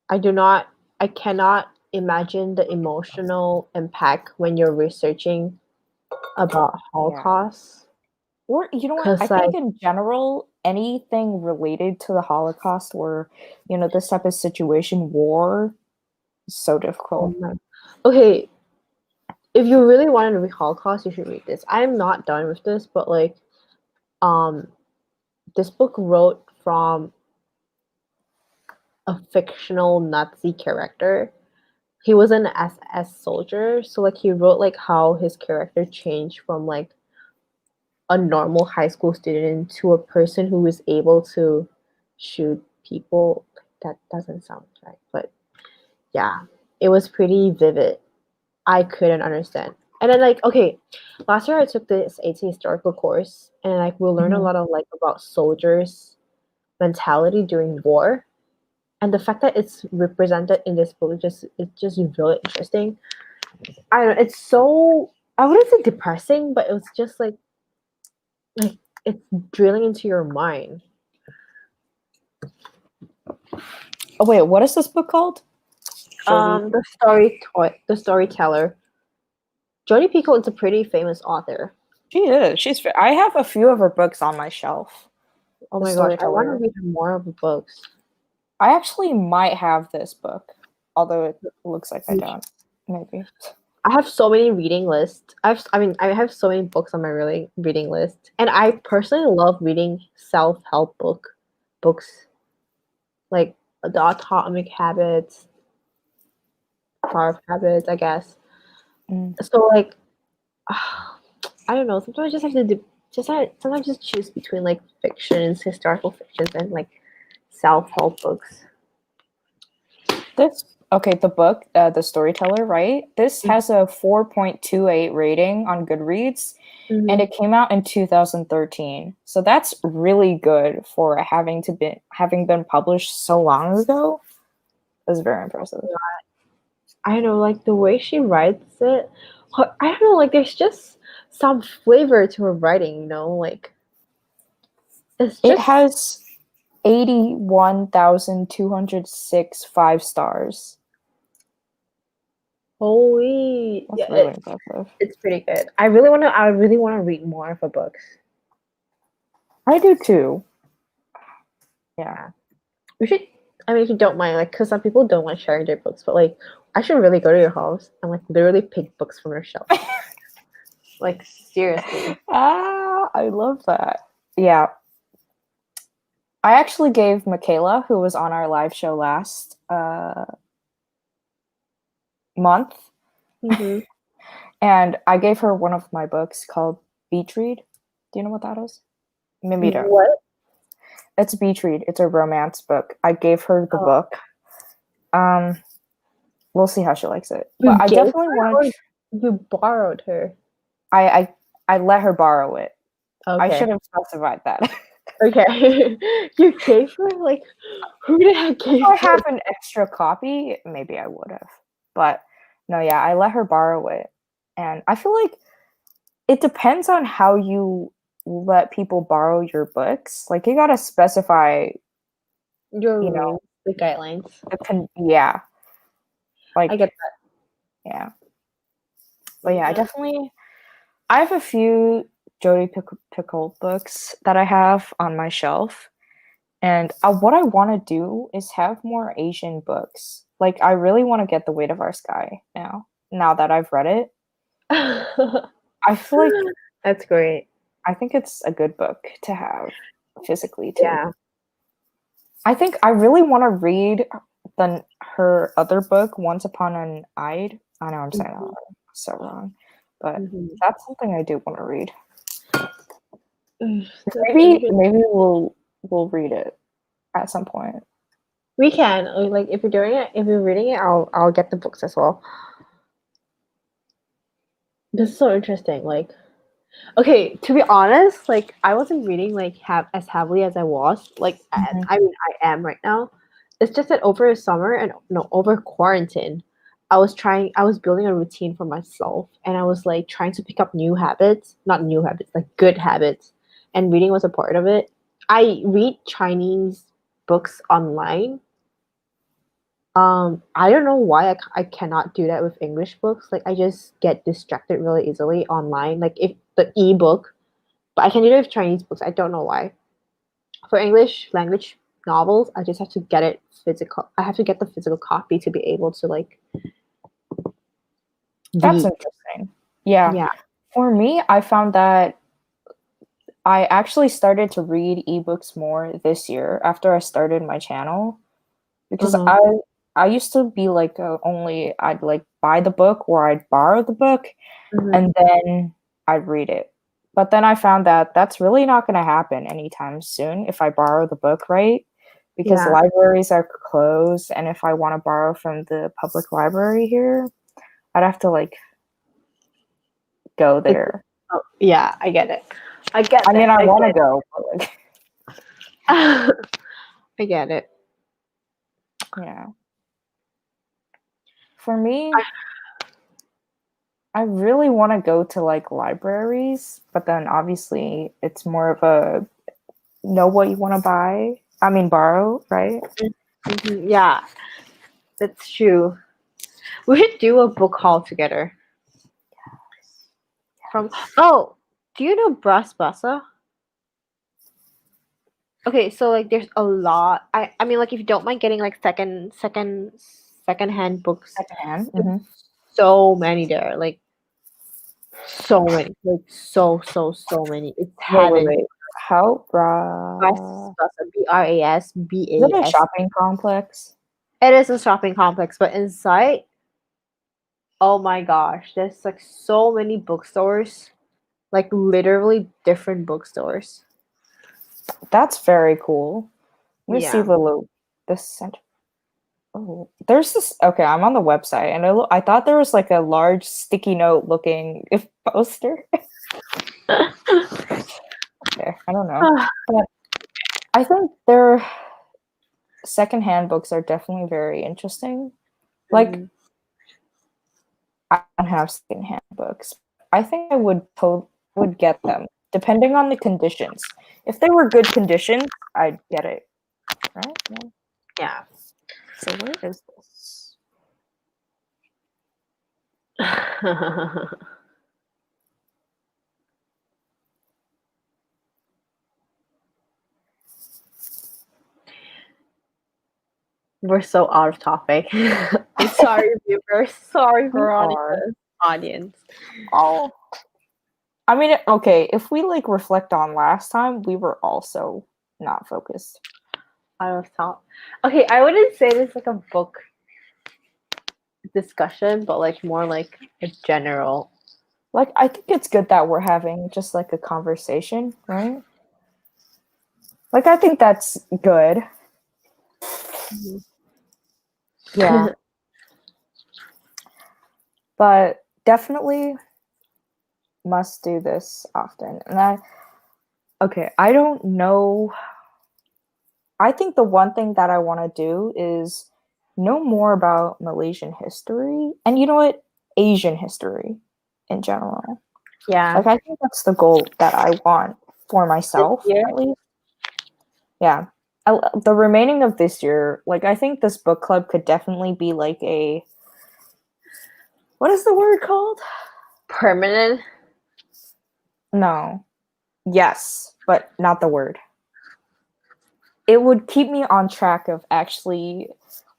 I do not I cannot imagine the emotional impact when you're researching about Yeah. Holocaust. Or you know what? I Cause think like in general, anything related to the Holocaust or this type of situation, war, is so oh difficult. my okay, if you really want to read Holocaust, you should read this. I'm not done with this, but like um this book wrote from a fictional Nazi character he was an SS soldier, so like he wrote like how his character changed from like a normal high school student to a person who is able to shoot people. That doesn't sound right, but yeah, it was pretty vivid. I couldn't understand. And then like okay, last year I took this AT historical course and like we'll learn a Mhm. lot of like about soldiers' mentality during war. And the fact that it's represented in this book it's just really interesting. I don't know, it's so I wouldn't say depressing, but it was just like it's drilling into your mind. Oh wait, what is this book called? Jodi. The storyteller. Jodi Picoult is a pretty famous author. She is. I have a few of her books on my shelf. Oh The my gosh, I want to Storyteller. read more of the books. I actually might have this book, although it looks like I You don't. Maybe. I have so many reading lists. I have so many books on my really reading list, and I personally love reading self-help books like the Atomic Habits, Power of Habits, I guess. Mm. So like, I don't know. Sometimes I just have to sometimes just choose between like fictions, historical fictions, and like self-help books. This okay, the book, The Storyteller, right? This has a 4.28 rating on Goodreads, and Mm-hmm. it came out in 2013. So that's really good for having been published so long ago. That's very impressive. I don't know, like the way she writes it. I don't know, like there's just some flavor to her writing, you know, like it's It just has 81,206 5 stars. holy. That's Yeah, really impressive. it's pretty good. I really wanna read more of her books. I do too. Yeah. Yeah. We should I mean if you don't mind, like because some people don't like sharing their books, but like I should really go to your house and like literally pick books from your shelf. Like seriously. I love that. Yeah. I actually gave Michaela, who was on our live show last month, Mm-hmm. and I gave her one of my books called Beach Read. Do you know what that is? Maybe you don't. What? It's Beach Read. It's a romance book. I gave her the Oh, book. Um, we'll see how she likes it. you But I gave definitely her want or to. you borrowed her? I, I I let her borrow it. I should Okay. have specified that. Okay. You gave her? Like, who the heck If gave I her? have an extra copy, maybe I would have. But no, yeah, I let her borrow it. And I feel like it depends on how you let people borrow your books. Like you gotta specify, Your you know, rules, the guidelines. yeah, I get like that. yeah. But yeah, Yeah. I have a few Jodi Picoult books that I have on my shelf, and what I want to do is have more Asian books. Like I really want to get The Weight of Our Sky now. Now that I've read it, I feel like That's great. I think it's a good book to have physically too. Yeah. I think I really want to read her other book, Once Upon an Ide. I know I'm saying that so wrong, but Mm-hmm. that's something I do want to read. That's Maybe interesting. we'll read it at some point. We can like if you're doing it, if you're reading it, I'll get the books as well. This is so interesting. Like, okay, to be honest, like I wasn't reading like as heavily as I was. Like, Mhm. I mean, I am right now. It's just that over summer and no, over quarantine, I was building a routine for myself, and I was like trying to pick up new habits, not new habits, like good habits, and reading was a part of it. I read Chinese books online. I don't know why I cannot do that with English books. Like I just get distracted really easily online. Like if the ebook, but I can do it with Chinese books. I don't know why. For English language novels, I just have to get it physical. I have to get the physical copy to be able to like That's read. interesting. Yeah. Yeah. For me, I found that I actually started to read ebooks more this year after I started my channel because Uh-huh. I used to be like only I'd like buy the book or I'd borrow the book and then I'd read it. But then I found that that's really not going to happen anytime soon if I borrow the book, right? Because Yeah. libraries are closed, and if I want to borrow from the public library here, I'd have to like go there. Oh, yeah, I get it. I get I mean, it. I want to go, but like, I get it. yeah. For me, I really want to go to like libraries, but then obviously it's more of a know what you want to buy. I mean, borrow, right? Yeah, that's true. We should do a book haul together. From do you know Bras Bassa? Okay, so like there's a lot. I mean like if you don't mind getting like second hand books, Secondhand. there's Mm-hmm. so many there. Like so many. Like so many. It's Wait, heaven. wait. How, Bras bruh? Bassa, BRAS Is it a BAS. shopping complex? It is a shopping complex, but inside, oh my gosh, there's like so many bookstores. Like literally different bookstores. That's very cool. Let me see Yeah. the center. Oh, there's this. Okay, I'm on the website, and I thought there was like a large sticky note looking poster. Okay, I don't know, but I think their secondhand books are definitely very interesting. Like, Mhm. I don't have secondhand books. I think I would get them depending on the conditions. If they were good conditions, I'd get it. Right? Yeah. Yeah. So where is this? We're so out of topic. I'm sorry, viewers. Sorry, We are. Veronica's audience. Oh, I mean, okay. If we like reflect on last time, we were also not focused. Out of top. Okay, I wouldn't say this like a book discussion, but like more like a general. Like, I think it's good that we're having just like a conversation, right? Like, I think that's good. Yeah, but definitely must do this often. And I don't know. I think the one thing that I want to do is know more about Malaysian history and you know what? Asian history in general. Yeah. Like, I think that's the goal that I want for This myself, year? at least. Yeah. The remaining of this year, like, I think this book club could definitely be like what is the word called? Permanent. No. Yes, but not the word. It would keep me on track of actually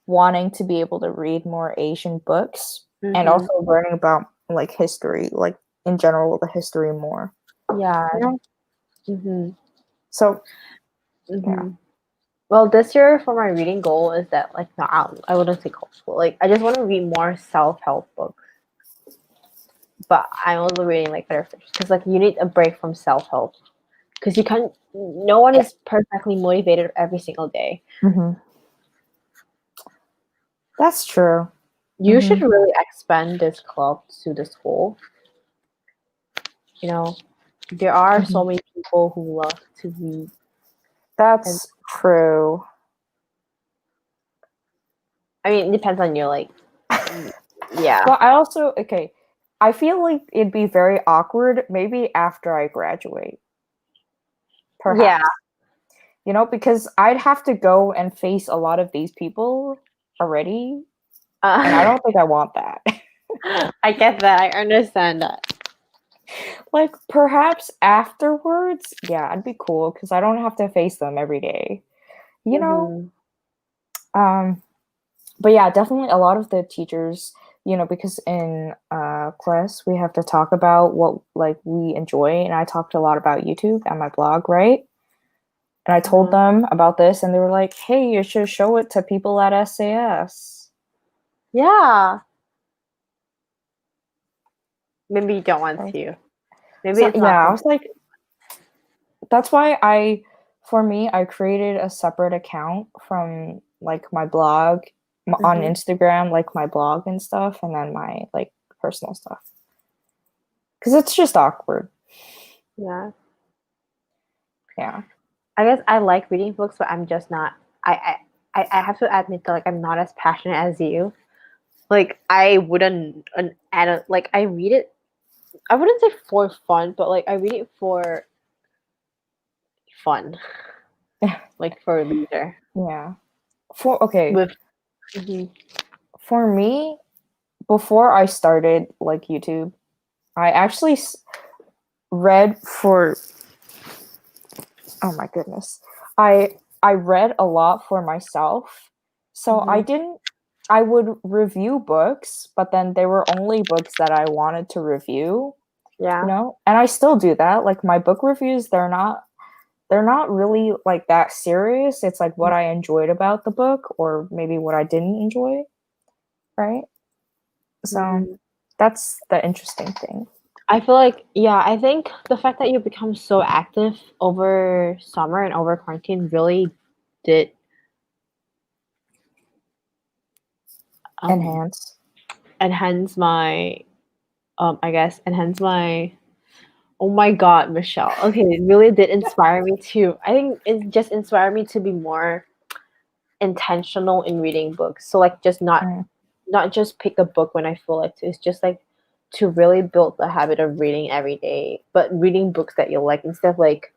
wanting to be able to read more Asian books and also learning about like history, like in general, the history more. Yeah. You know? Mm-hmm. So, Mm-hmm. yeah. Well, this year for my reading goal is that like not I wouldn't say goal. Like I just want to read more self-help books. But I'm also reading like literature because like you need a break from self-help because you can't. No one is perfectly motivated every single day. Mm-hmm. That's true. You should really expand this club to the school. You know, there are so many people who love to read. That's true. I mean, it depends on you. Like, yeah. But I feel like it'd be very awkward maybe after I graduate. Perhaps. Yeah. You know, because I'd have to go and face a lot of these people already, and I don't think I want that. I get that. I understand that. Like, perhaps afterwards, yeah, I'd be cool because I don't have to face them every day. You know? But yeah, definitely a lot of the teachers, you know, because in class we have to talk about what like we enjoy, and I talked a lot about YouTube and my blog, right? And I told them about this, and they were like, "Hey, you should show it to people at SAS." Yeah. Maybe you don't want Right. to. Maybe So it's not yeah, I something. was like, that's why for me, I created a separate account from like my blog on Instagram, like my blog and stuff, and then my like personal stuff. Because it's just awkward. Yeah. Yeah. I guess I like reading books, but I'm just not. I have to admit that like I'm not as passionate as you. Like I wouldn't like I read it. I wouldn't say for fun, but like I read it for fun, like for leisure. Yeah. Okay, With mhm. for me, before I started like YouTube, I actually read for, oh my goodness. I read a lot for myself. So I would review books, but then they were only books that I wanted to review, you Yeah. know? And I still do that. Like my book reviews, they're not really like that serious. It's like what I enjoyed about the book or maybe what I didn't enjoy, right? So Mhm. that's the interesting thing. I feel like yeah. I think the fact that you become so active over summer and over quarantine really did um Enhance. enhance my I guess enhance my. Oh my God, Michelle. Okay, it really did inspire me too. I think it just inspired me to be more intentional in reading books. So like just Mm. not just pick a book when I feel like to. It's just like to really build the habit of reading every day, but reading books that you like instead of like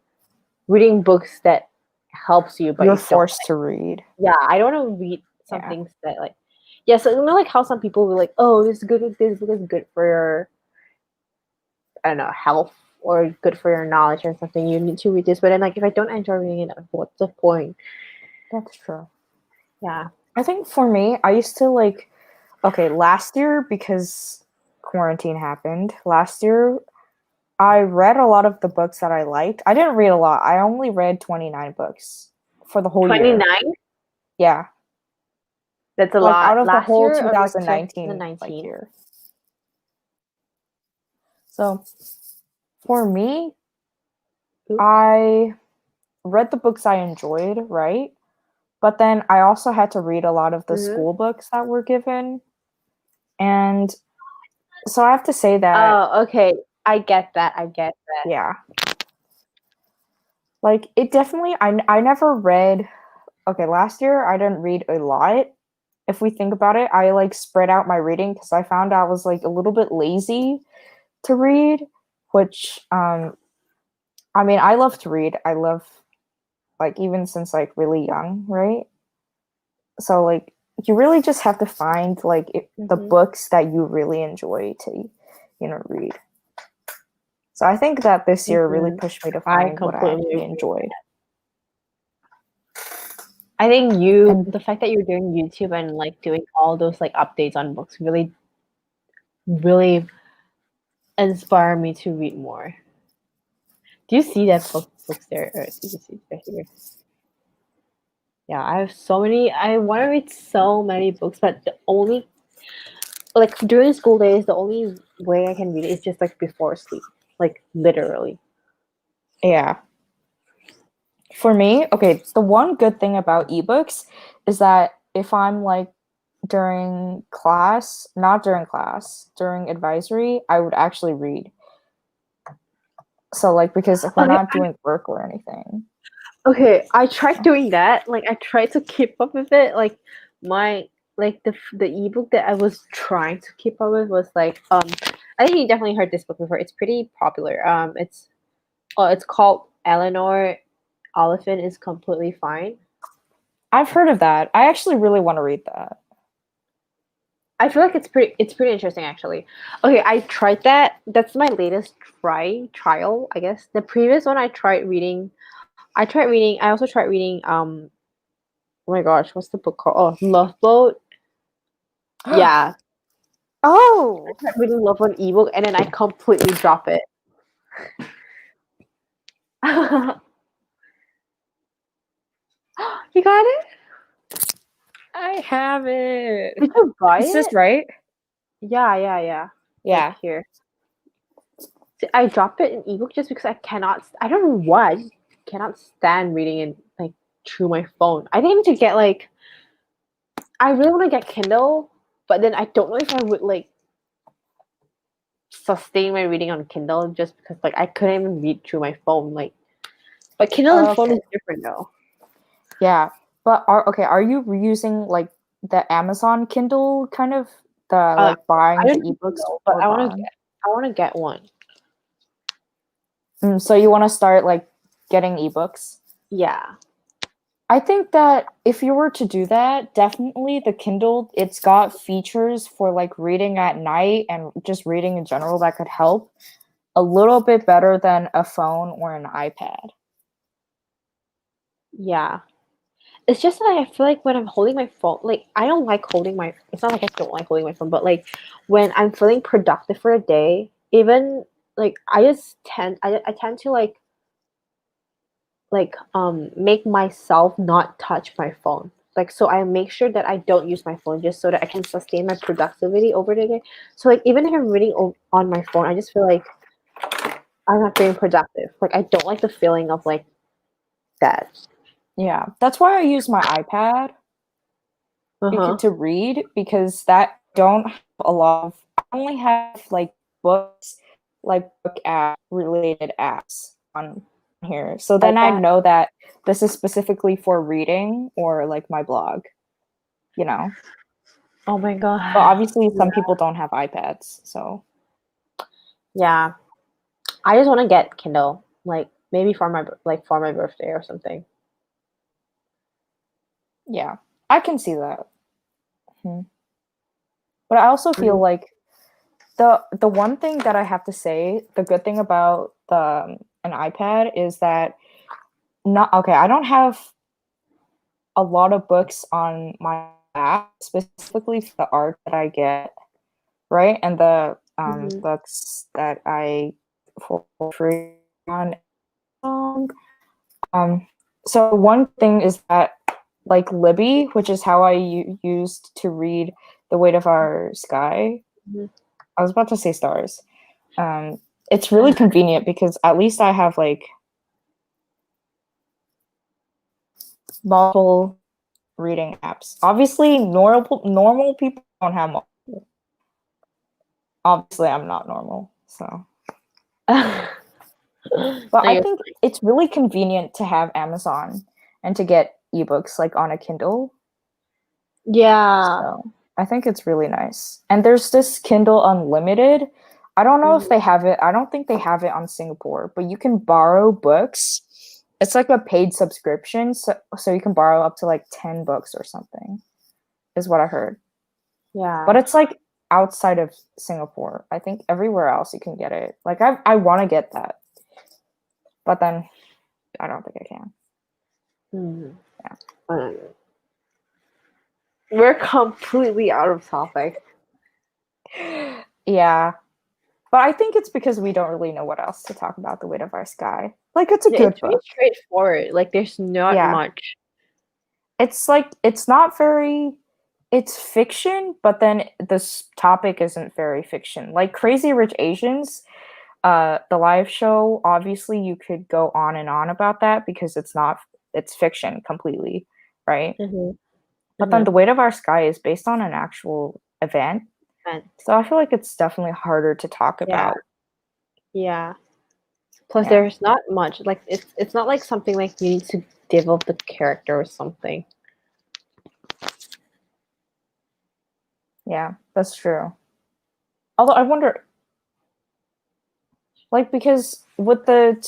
reading books that helps you but You're you don't forced like. to read. Yeah, I don't want to read some Yeah. things that like yeah, so you know like how some people will like, oh, this book is good for your I don't know, health or good for your knowledge or something, you need to read this. But then, like, if I don't enjoy reading it, what's the point? That's true. Yeah. I think for me, I used to like, okay, last year because quarantine happened, last year I read a lot of the books that I liked. I didn't read a lot. I only read 29 books for the whole year. 29? Yeah. That's a Like out lot. of the Last whole year or like 2019 like 2019? year. So for me, Oops. I read the books I enjoyed, right? But then I also had to read a lot of the Mm-hmm. school books that were given. And so I have to say that, Oh, okay. I get that. I get that. yeah, like it definitely, I never read, okay, last year I didn't read a lot. If we think about it, I like spread out my reading because I found I was like a little bit lazy to read, which, I mean, I love to read. I love, like, even since like really young, right? So, like, you really just have to find like the Mm-hmm. books that you really enjoy to, read. So I think that this year really Mm-hmm. pushed me to I find what I completely actually agree. enjoyed. I think And the fact that you're doing YouTube and like doing all those like updates on books really, really inspire me to read more. Do you see that books there? Or do you see it here? Yeah, I have so many. I want to read so many books, but the only like during school days, the only way I can read it is just like before sleep, like literally. yeah, for me, okay, the one good thing about ebooks is that if I'm like during class, not during class, during advisory, I would actually read. So like because if we're Okay, not doing work or anything. okay. I tried doing that. Like I tried to keep up with it. Like my like the ebook that I was trying to keep up with was like I think you definitely heard this book before. It's pretty popular. It's called Eleanor Oliphant is Completely Fine. I've heard of that. I actually really want to read that. I feel like it's pretty interesting actually. Okay, I tried that. That's my latest trial, I guess. The previous one I also tried reading oh my gosh, what's the book called? Oh, Love Boat. Yeah. I Oh, tried reading Love Boat ebook and then I completely drop it. You got it? I have it. Did you buy Is this it? right? Yeah. Like Yeah. here. See, I dropped it in ebook just because I don't know why. I just cannot stand reading it like through my phone. I think to get like I really want to get Kindle, but then I don't know if I would like sustain my reading on Kindle just because like I couldn't even read through my phone. Like, but Kindle and phone Okay. is different though. Yeah. But are you using like the Amazon Kindle kind of the I like buying the don't ebooks know, but or buying? I want to get one. So you want to start like getting ebooks? Yeah. I think that if you were to do that, definitely the Kindle, it's got features for like reading at night and just reading in general that could help a little bit better than a phone or an iPad. Yeah. It's just that I feel like when I'm holding my phone, like I don't like holding my. It's not like I don't like holding my phone, but like when I'm feeling productive for a day, even like I tend to make myself not touch my phone. Like so I make sure that I don't use my phone just so that I can sustain my productivity over the day. So like even if I'm reading on my phone, I just feel like I'm not being productive. Like I don't like the feeling of like that. Yeah, that's why I use my iPad Uh-huh. to read because that don't have a lot of I only have like books like book app related apps on here. So then I iPad. know that this is specifically for reading or like my blog, you know. Oh my But god. obviously some people don't have iPads, so Yeah. I just want to get Kindle, like maybe for my birthday or something. yeah. I can see that. Hmm. But I also feel Mhm. like the one thing that I have to say, the good thing about an iPad is that not okay, I don't have a lot of books on my app specifically for the art that I get, right? And the Mhm. books that I for free on Amazon. Um, so one thing is that like Libby, which is how I used to read The Weight of Our Sky. Mhm. I was about to say stars. It's really convenient because at least I have like multiple reading apps. Obviously, normal people don't have multiple. Obviously, I'm not normal, so. But No, I you're think it's really convenient to have Amazon and to get ebooks like on a Kindle. yeah. So I think it's really nice. And there's this Kindle Unlimited. I don't know if Mhm. they have it. I don't think they have it on Singapore, but you can borrow books. It's like a paid subscription, so you can borrow up to like 10 books or something, is what I heard. But Yeah. it's like outside of Singapore. I think everywhere else you can get it. Like I want to get that, but then I don't think I can. Mhm. Um, We're completely out of topic. Yeah, but I think it's because we don't really know what else to talk about. The Weight of Our Sky. Like it's a Yeah, good it's really book. straightforward. Like there's not Yeah, much. it's like it's not very. It's fiction, but then this topic isn't very fiction. Like Crazy Rich Asians, the live show. Obviously, you could go on and on about that because it's fiction completely, right? Mhm. But then Mhm. The Weight of Our Sky is based on an actual event. And So I feel like it's definitely harder to talk yeah. about. Yeah. Plus Yeah. there's not much. Like it's not like something like you need to develop the character or something. Yeah, that's true. Although I wonder like because with the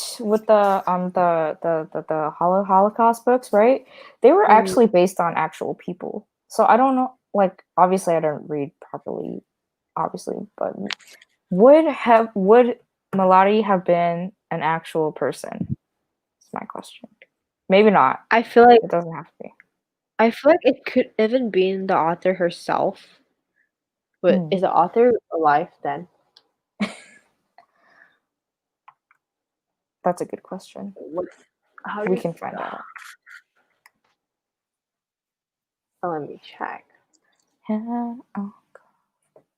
Holocaust books, right? They were Mhm. actually based on actual people. So I don't know like obviously I don't read properly obviously, but would Malari have been an actual person? That's my question. Maybe not. I feel like It doesn't have to be. it could even be in the author herself. But Hmm. is the author alive then? That's a good question. What? How do We you? can find out. Oh, let me check. Hanna Alkaf.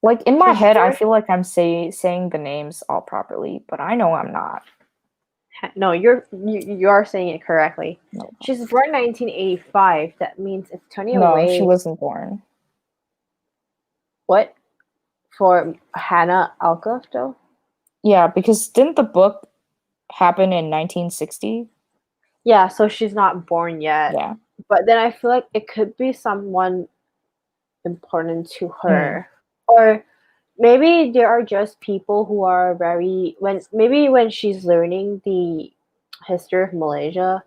Like in my head, I feel like I'm saying the names all properly, but I know I'm not. No, you are saying it correctly. No, She's born 1985. That means it's turning no, she away. wasn't born. What? For Hanna Alkaf, though? Yeah, because didn't the book happen in 1960? Yeah, so she's not born yet. Yeah. But then I feel like it could be someone important to her. Mm. Or maybe there are just people who are when she's learning the history of Malaysia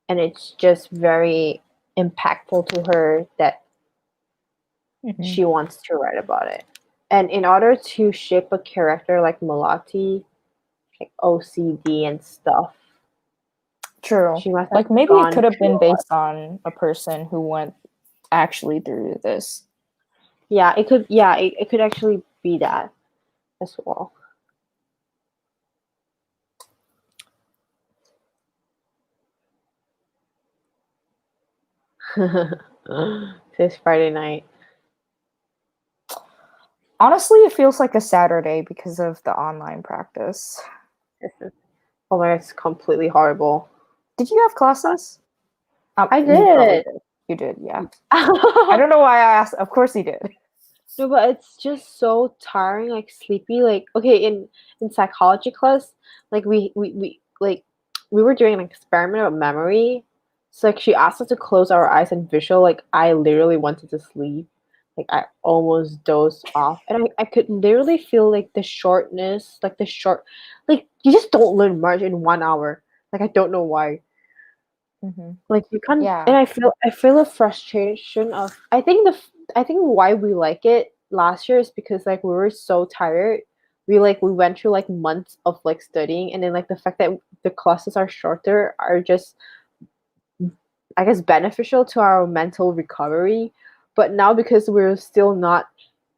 and it's just very impactful to her that she wants to write about it. And in order to shape a character like Malati, like OCD and stuff, True. she must have Like maybe it gone could have through been a lot. based on a person who went actually through this. Yeah, it could. Yeah, it could actually be that as well. This Friday night. Honestly, it feels like a Saturday because of the online practice. Oh my god, it's completely horrible. Did you have classes? I You probably did. did. You did, yeah. I don't know why I asked. Of course you did. No, but it's just so tiring, like sleepy. Like okay, in psychology class, like we were doing an experiment of memory. So like she asked us to close our eyes and visual. Like I literally wanted to sleep. Like I almost dozed off, and I could literally feel like the shortness, like you just don't learn much in 1 hour. Like I don't know why. Mm-hmm. Like you can't, Yeah. and I feel a frustration of. I think why we like it last year is because like we were so tired. We went through like months of like studying, and then like the fact that the classes are shorter are just, I guess, beneficial to our mental recovery. But now because we're still not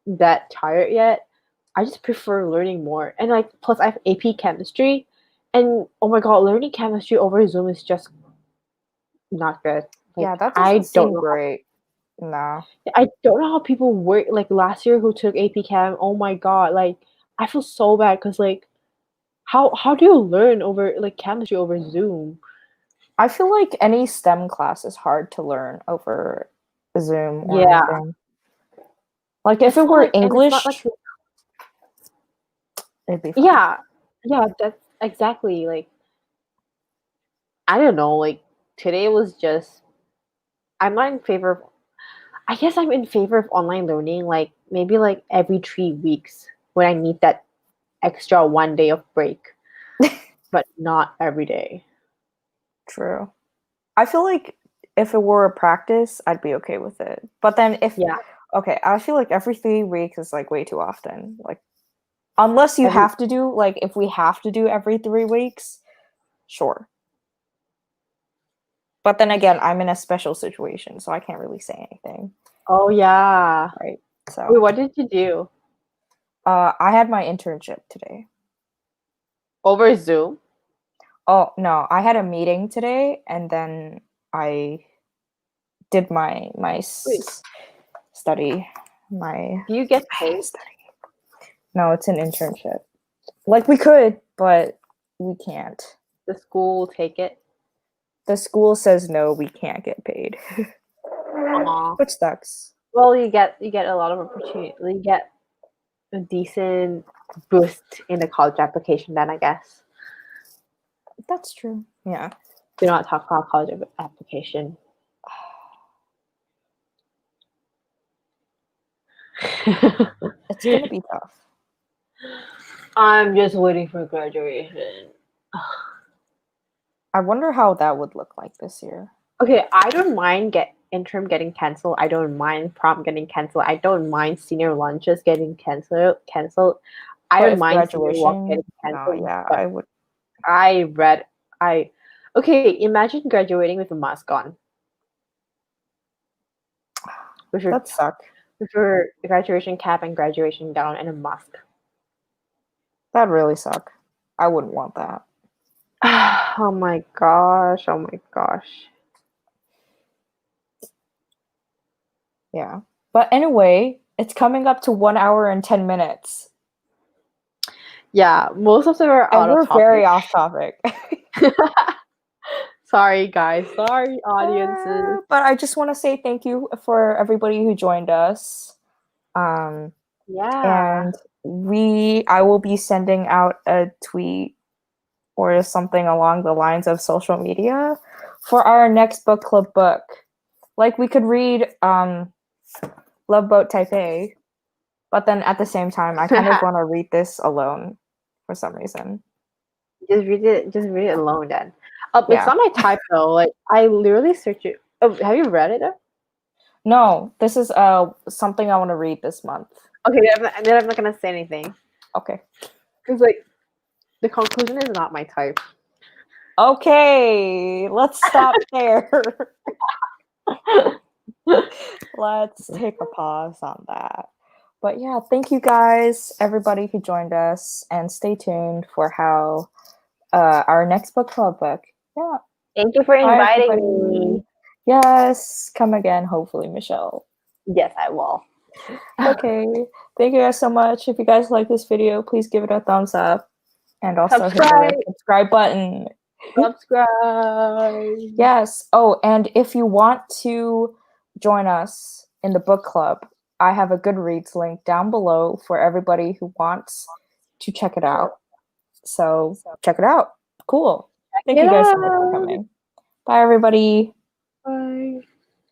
that tired yet, I just prefer learning more. And like plus I have AP chemistry, and oh my god, learning chemistry over Zoom is just not good. Like Yeah, that doesn't seem great. No. I don't know how people work like last year who took AP Chem. Oh my god, like I feel so bad because like how do you learn over like chemistry over Zoom? I feel like any STEM class is hard to learn over Zoom or Yeah, anything. Like if it's it not were like, and it's not like English, it'd be fine. yeah, that's exactly like I don't know. Like today was just I'm not in favor of. I guess I'm in favor of online learning. Like maybe like every 3 weeks when I need that extra 1 day of break, but not every day. True. I feel like if it were a practice, I'd be okay with it. But then Yeah, okay, I feel like every 3 weeks is like way too often. Like, unless you every have to do, like, if we have to do every 3 weeks, sure. But then again, I'm in a special situation, so I can't really say anything. Oh yeah. Right. So, Wait, what did you do? I had my internship today. Over Zoom? Oh, no, I had a meeting today, and then I did my Wait, study. My do you get paid? study. No, it's an internship. Like we could, but we can't. The school will take it? The school says no, we can't get paid. Aw. Which sucks. Well, you get a lot of opportunity. You get a decent boost in the college application then, I guess. That's true. Yeah. Do not talk about college application. It's gonna be tough. I'm just waiting for graduation. I wonder how that would look like this year. Okay, I don't mind get interim getting canceled. I don't mind prom getting canceled. I don't mind senior lunches getting canceled. I But don't if mind senior walk getting graduation, no, canceled. yeah, But I would. I read I okay, imagine graduating with a mask on. With your That suck. with your graduation cap and graduation gown and a mask. That'd really suck. I wouldn't want that. Oh my gosh. Oh my gosh. Yeah. But anyway, it's coming up to 1 hour and 10 minutes. Yeah, most of them are And out of we're topic. very off topic. Sorry, guys. Sorry, audiences. But I just want to say thank you for everybody who joined us. Yeah. And I will be sending out a tweet or something along the lines of social media for our next book club book. Like we could read Love Boat Type A, but then at the same time I kind of want to read this alone for some reason. Just read it alone then. It's Yeah. not my type though. Like I literally search it. Oh, have you read it? No, this is something I want to read this month. Okay, then I'm not gonna say anything. Okay. Because like the conclusion is not my type. Okay, let's stop there. Let's take a pause on that. But yeah, thank you guys, everybody who joined us, and stay tuned for how our next book club book. Yeah. Thank you for Bye, inviting everybody. me. Yes, come again, hopefully, Michelle. Yes, I will. Okay, thank you guys so much. If you guys like this video, please give it a thumbs up, and also hit the red subscribe button. Subscribe. Yes. Oh, and if you want to join us in the book club, I have a Goodreads link down below for everybody who wants to check it out. So check it out. Cool. Thank you guys so much for coming. Bye, everybody. Bye.